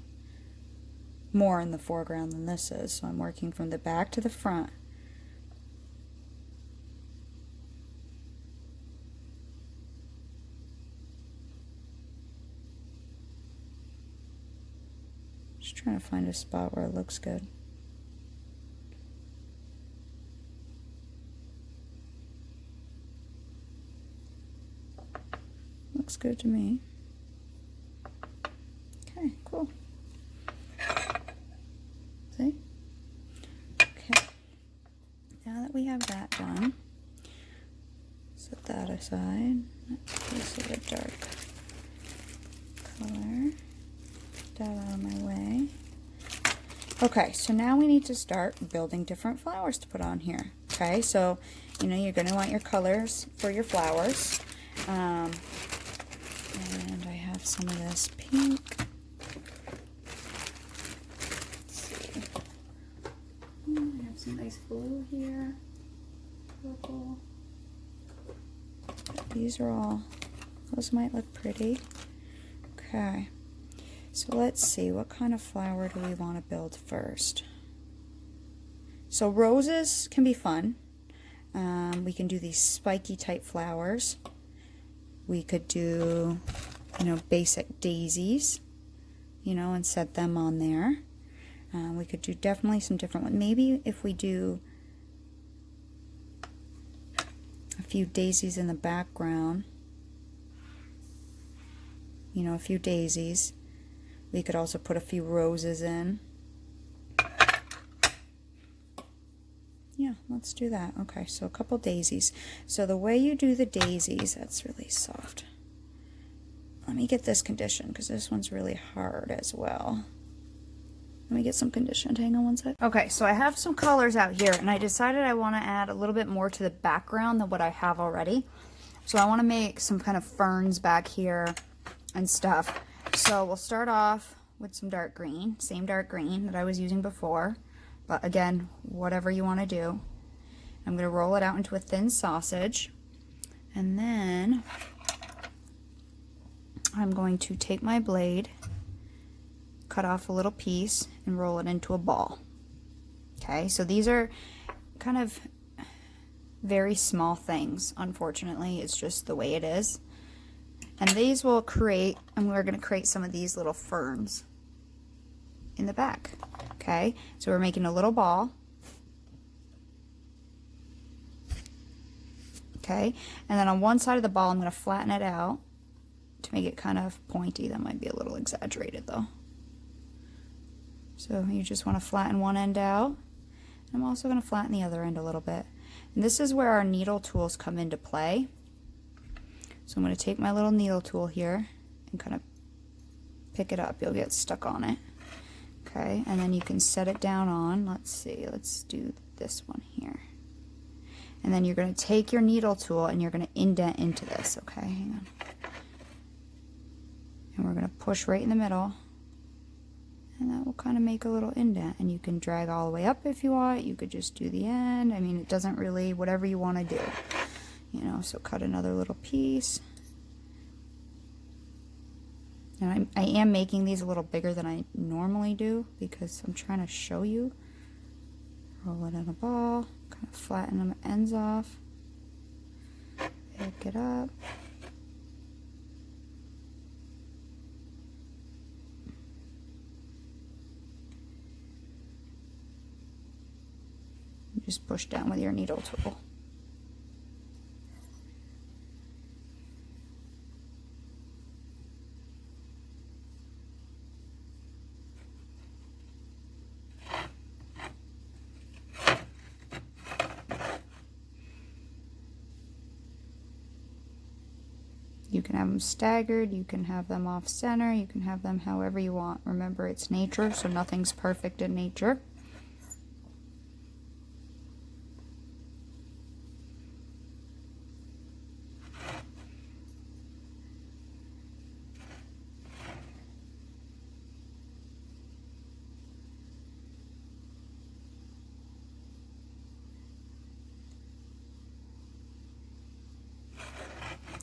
More in the foreground than this is, so I'm working from the back to the front. Just trying to find a spot where it looks good. Looks good to me. Okay, cool. See? Okay. Now that we have that done, set that aside. This is a dark color. Get that out of my way. Okay, so now we need to start building different flowers to put on here. Okay, so you know you're going to want your colors for your flowers. And I have some of this pink. Let's see. I have some nice blue here. Purple. These are all, those might look pretty. Okay. So let's see, what kind of flower do we want to build first? So roses can be fun. We can do these spiky type flowers. We could do, you know, basic daisies, you know, and set them on there. We could do definitely some different ones. Maybe if we do a few daisies in the background, you know, a few daisies. We could also put a few roses in. Yeah, let's do that. Okay, so a couple daisies. So the way you do the daisies, that's really soft. Let me get this conditioned because this one's really hard as well. Let me get some conditioned. Hang on one sec. Okay, so I have some colors out here and I decided I want to add a little bit more to the background than what I have already. So I want to make some kind of ferns back here and stuff. So we'll start off with some dark green, same dark green that I was using before, but again, whatever you want to do. I'm going to roll it out into a thin sausage, and then I'm going to take my blade, cut off a little piece, and roll it into a ball. Okay, so these are kind of very small things, unfortunately. It's just the way it is. And these will create, and we're going to create some of these little ferns in the back. Okay, so we're making a little ball. Okay, and then on one side of the ball, I'm going to flatten it out to make it kind of pointy. That might be a little exaggerated though. So you just want to flatten one end out. I'm also going to flatten the other end a little bit. And this is where our needle tools come into play. So I'm going to take my little needle tool here and kind of pick it up. You'll get stuck on it. Okay, and then you can set it down on, let's see, let's do this one here. And then you're going to take your needle tool and you're going to indent into this, okay? Hang on. And we're going to push right in the middle. And that will kind of make a little indent. And you can drag all the way up if you want. You could just do the end. I mean, it doesn't really, whatever you want to do. You know, so cut another little piece. And I am making these a little bigger than I normally do because I'm trying to show you. Roll it in a ball, kind of flatten them ends off, pick it up. Just push down with your needle tool. You can have them staggered, you can have them off center, you can have them however you want. Remember, it's nature, so nothing's perfect in nature.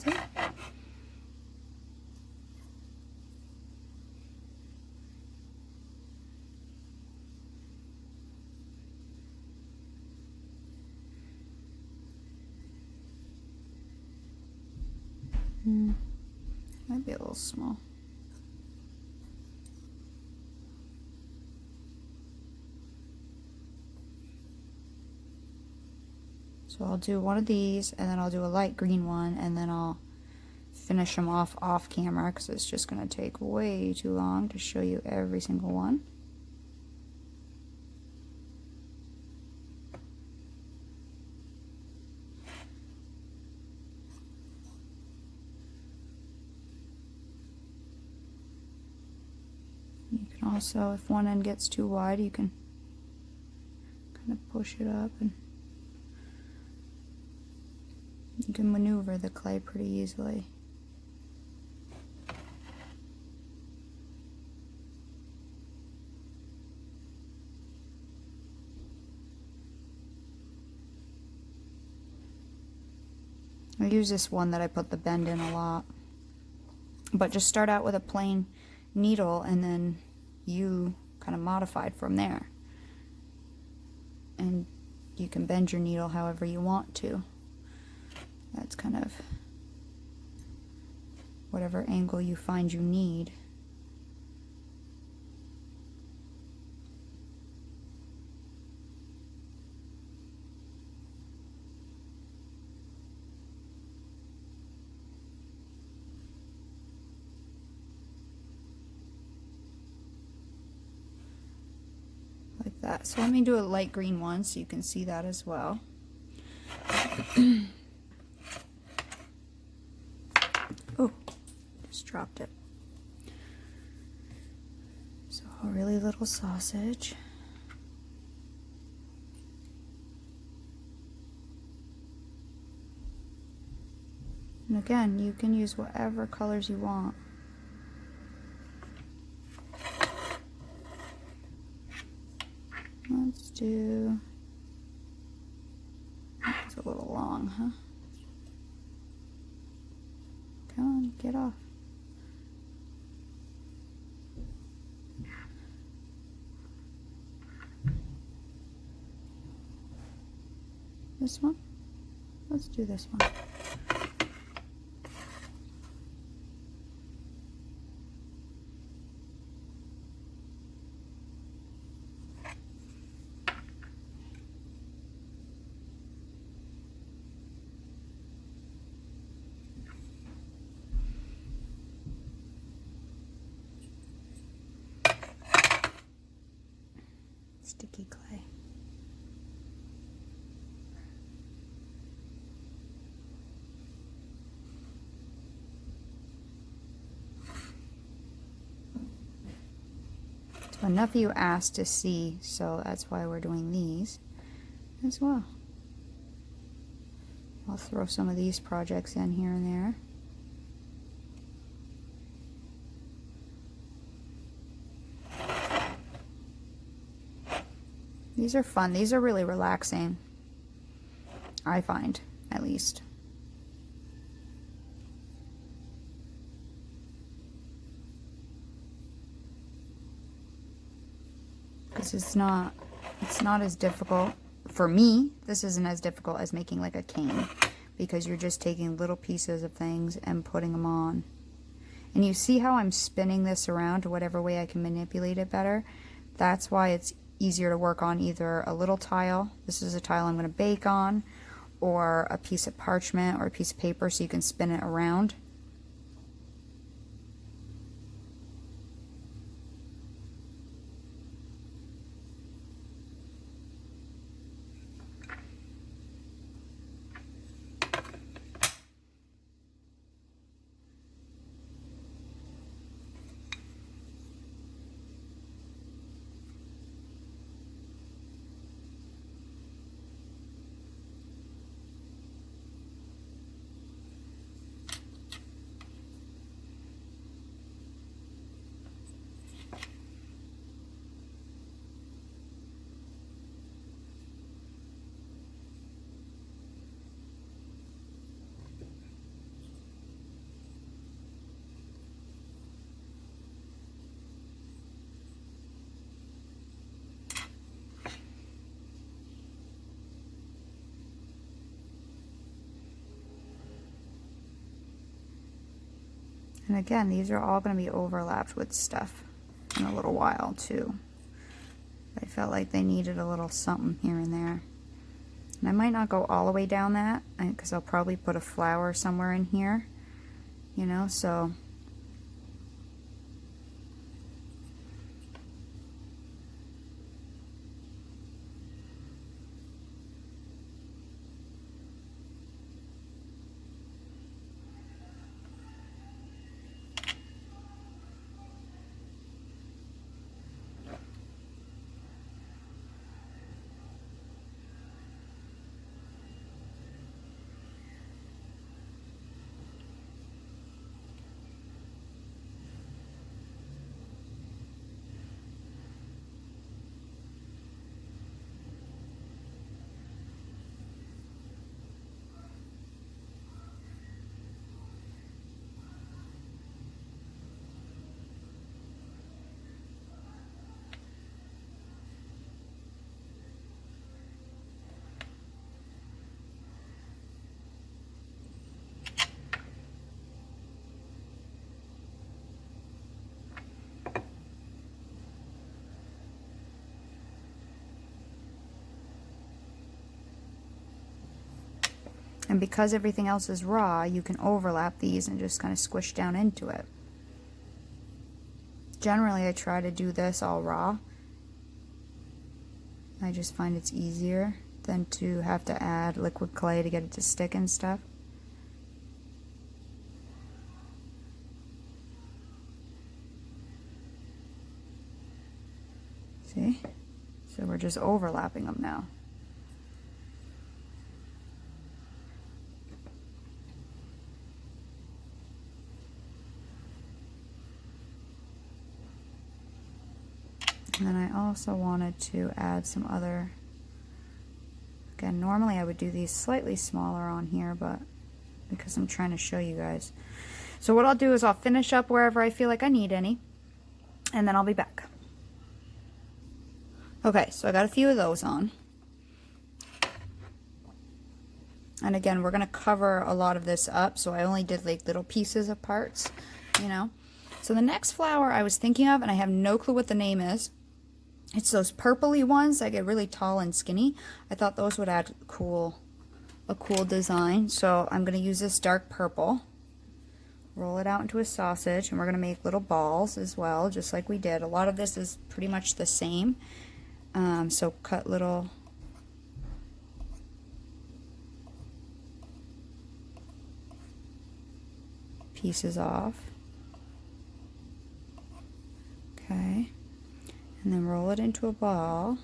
See? Might be a little small. So I'll do one of these, and then I'll do a light green one, and then I'll finish them off camera because it's just going to take way too long to show you every single one. You can Also, if one end gets too wide, you can kind of push it up and you can maneuver the clay pretty easily. I use this one that I put the bend in a lot. But just start out with a plain needle and then you kind of modify it from there. And you can bend your needle however you want to. That's kind of whatever angle you find you need. Like that. So let me do a light green one so you can see that as well. Oh, just dropped it. So a really little sausage. And again, you can use whatever colors you want. Let's do, it's a little long, huh? Come on, get off. This one? Let's do this one. Sticky clay. So enough of you asked to see, so that's why we're doing these as well. I'll throw some of these projects in here and there. These are fun. These are really relaxing, I find, at least. Because it's not as difficult. For me, this isn't as difficult as making like a cane, because you're just taking little pieces of things and putting them on. And you see how I'm spinning this around to whatever way I can manipulate it better? That's why it's easier to work on either a little tile, this is a tile I'm going to bake on, or a piece of parchment or a piece of paper so you can spin it around. And again, these are all going to be overlapped with stuff in a little while too. I felt like they needed a little something here and there. And I might not go all the way down that, because I'll probably put a flower somewhere in here, you know, so. And because everything else is raw, you can overlap these and just kind of squish down into it. Generally, I try to do this all raw. I just find it's easier than to have to add liquid clay to get it to stick and stuff. See? So we're just overlapping them now. And then I also wanted to add some other, again, normally I would do these slightly smaller on here, but because I'm trying to show you guys. So what I'll do is I'll finish up wherever I feel like I need any, and then I'll be back. Okay, so I got a few of those on. And again, we're gonna cover a lot of this up, so I only did like little pieces of parts, you know. So the next flower I was thinking of, and I have no clue what the name is, it's those purpley ones that get really tall and skinny. I thought those would add a cool design. So I'm going to use this dark purple, roll it out into a sausage, and we're going to make little balls as well, just like we did. A lot of this is pretty much the same. So cut little pieces off. Okay. And then roll it into a ball.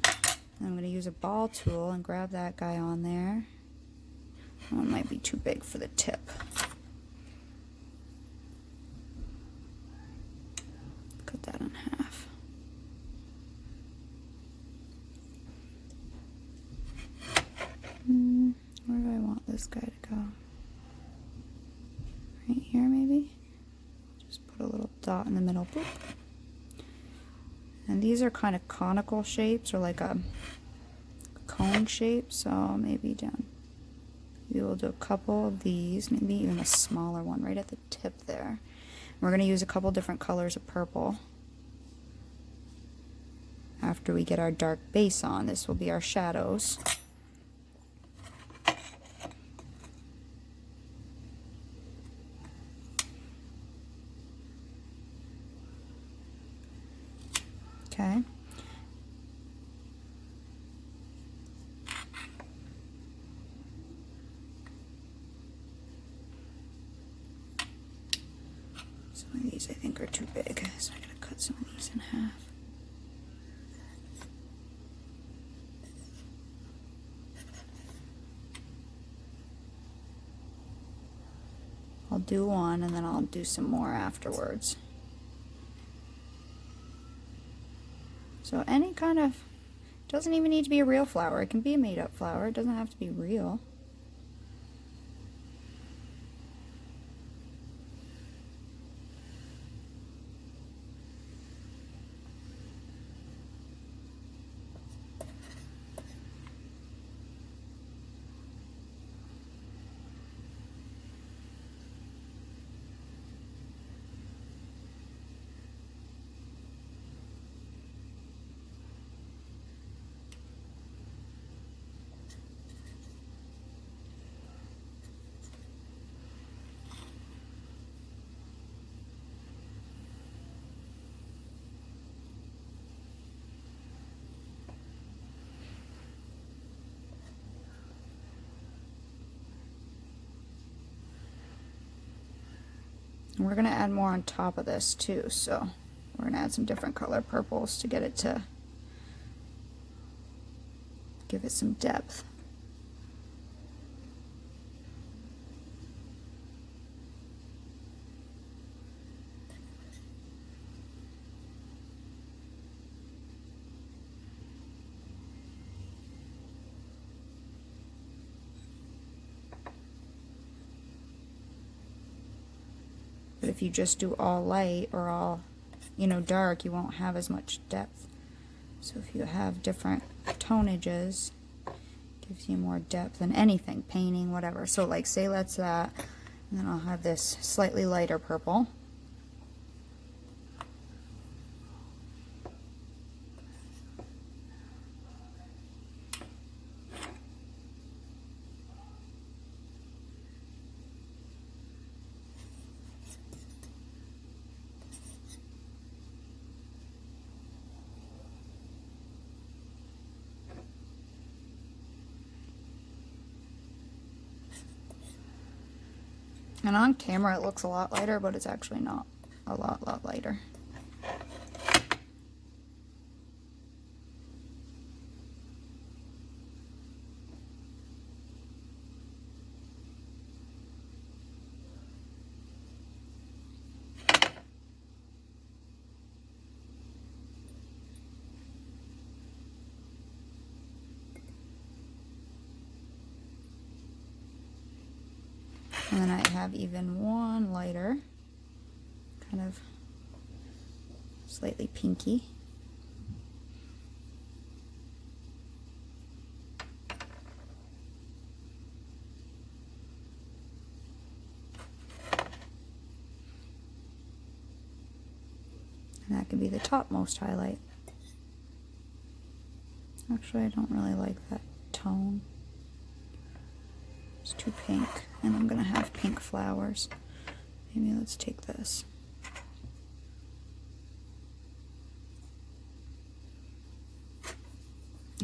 And I'm going to use a ball tool and grab that guy on there. Oh, it might be too big for the tip. Cut that in half. Where do I want this guy to go? Right here, maybe? Put a little dot in the middle. Boop. And these are kind of conical shapes, or like a cone shape, so maybe down. We will do a couple of these, maybe even a smaller one right at the tip there. We're going to use a couple different colors of purple. After we get our dark base on, this will be our shadows. Okay. Some of these I think are too big, so I'm going to cut some of these in half. I'll do one and then I'll do some more afterwards. So any kind of, doesn't even need to be a real flower. It can be a made-up flower. It doesn't have to be real. And we're going to add more on top of this too, so we're going to add some different color purples to get it to give it some depth. But if you just do all light or all, you know, dark, you won't have as much depth. So if you have different tonages, it gives you more depth than anything, painting, whatever. So like say that's that, and then I'll have this slightly lighter purple. And on camera it looks a lot lighter, but it's actually not a lot lighter. And then I have even one lighter, kind of slightly pinky. And that could be the topmost highlight. Actually, I don't really like that tone. It's too pink, and I'm gonna have pink flowers. Maybe let's take this.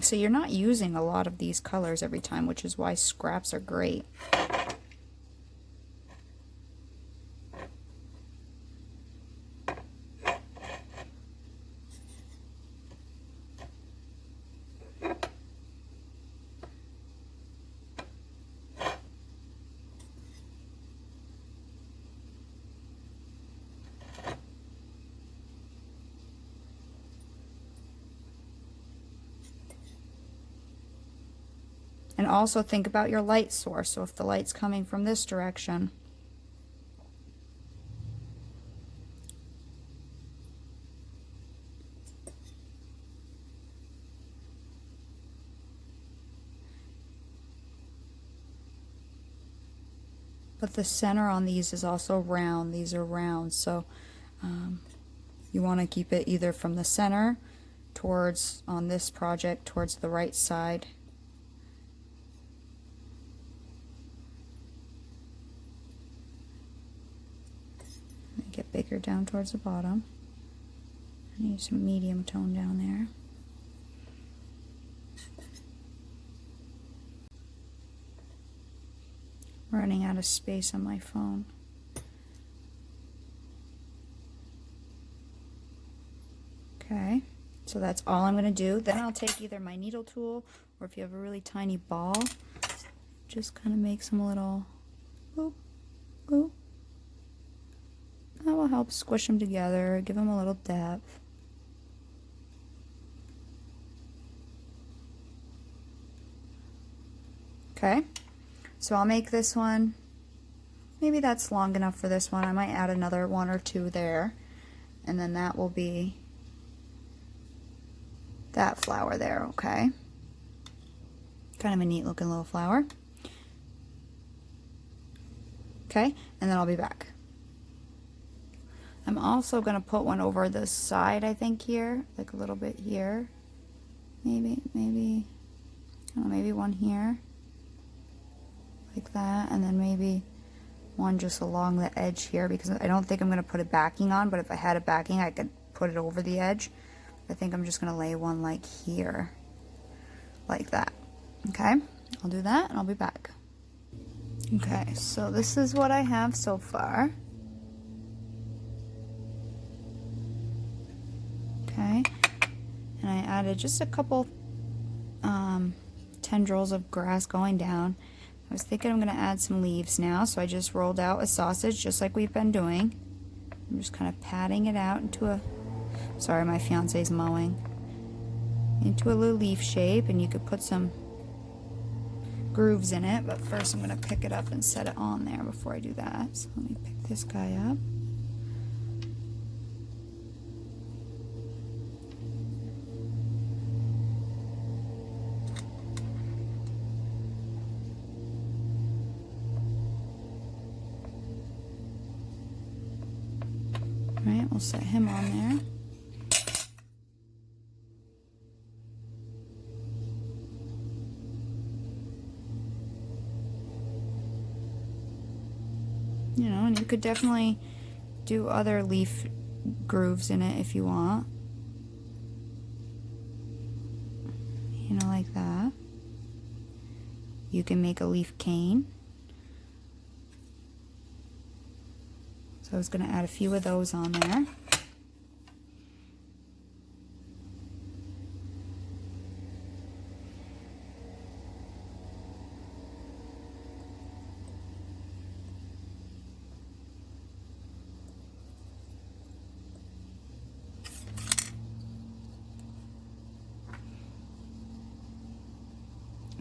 So you're not using a lot of these colors every time, which is why scraps are great. And also think about your light source. So if the light's coming from this direction, but the center on these is also round. These are round, so you want to keep it either from the center towards, on this project, towards the right side. Make it bigger down towards the bottom. I need some medium tone down there. Running out of space on my phone. Okay, so that's all I'm going to do. Then I'll take either my needle tool, or if you have a really tiny ball, just kind of make some little boop, boop. That will help squish them together, give them a little depth. Okay, so I'll make this one, maybe that's long enough for this one. I might add another one or two there, and then that will be that flower there, okay? Kind of a neat looking little flower. Okay, and then I'll be back. I'm also going to put one over the side, I think, here, like a little bit here. Maybe, I don't know, maybe one here. Like that, and then maybe one just along the edge here, because I don't think I'm going to put a backing on, but if I had a backing, I could put it over the edge. I think I'm just going to lay one like here, like that. Okay, I'll do that, and I'll be back. Okay, so this is what I have so far. Okay, and I added just a couple tendrils of grass going down. I was thinking I'm going to add some leaves now, so I just rolled out a sausage just like we've been doing. I'm just kind of patting it out into a, sorry, my fiance's mowing, into a little leaf shape, and you could put some grooves in it, but first I'm going to pick it up and set it on there before I do that. So let me pick this guy up. Right, we'll set him on there. You know, and you could definitely do other leaf grooves in it if you want. You know, like that. You can make a leaf cane. So I was going to add a few of those on there.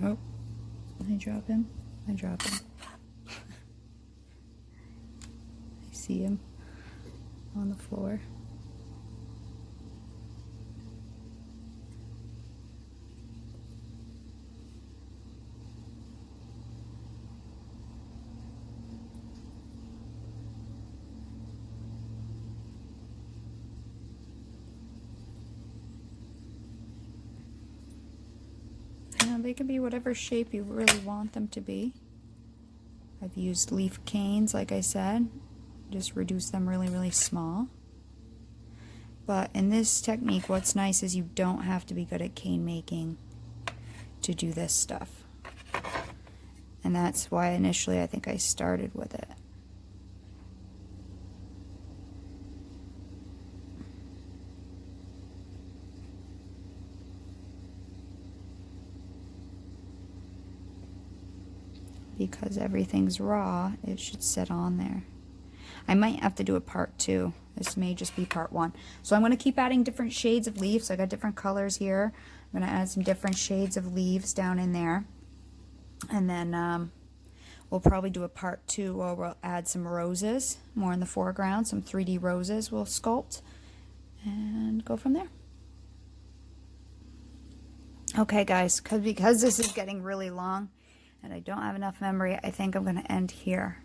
Oh, did I drop him? I dropped him. I see him on the floor. They can be whatever shape you really want them to be. I've used leaf canes, like I said, just reduce them really, really small. But in this technique, what's nice is you don't have to be good at cane making to do this stuff. And that's why initially I think I started with it. Because everything's raw, it should sit on there. I might have to do a part 2. This may just be part 1. So I'm going to keep adding different shades of leaves. So I got different colors here. I'm going to add some different shades of leaves down in there. And then we'll probably do a part 2 where we'll add some roses, more in the foreground. Some 3D roses we'll sculpt and go from there. Okay guys, because this is getting really long, and I don't have enough memory, I think I'm going to end here.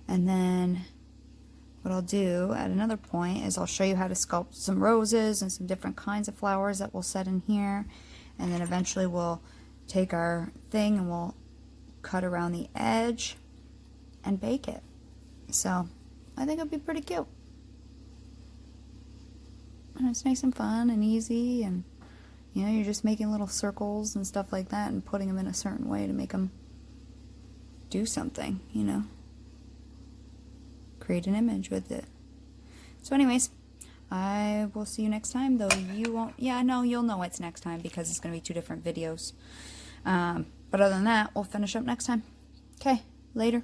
And then what I'll do at another point is I'll show you how to sculpt some roses and some different kinds of flowers that we'll set in here. And then eventually we'll take our thing and we'll cut around the edge and bake it. So I think it'll be pretty cute. And it's nice and fun and easy, and you know, you're just making little circles and stuff like that and putting them in a certain way to make them do something, you know. Create an image with it. So anyways, I will see you next time, though you won't, yeah, no, you'll know it's next time because it's going to be 2 different videos. But other than that, we'll finish up next time. Okay, later.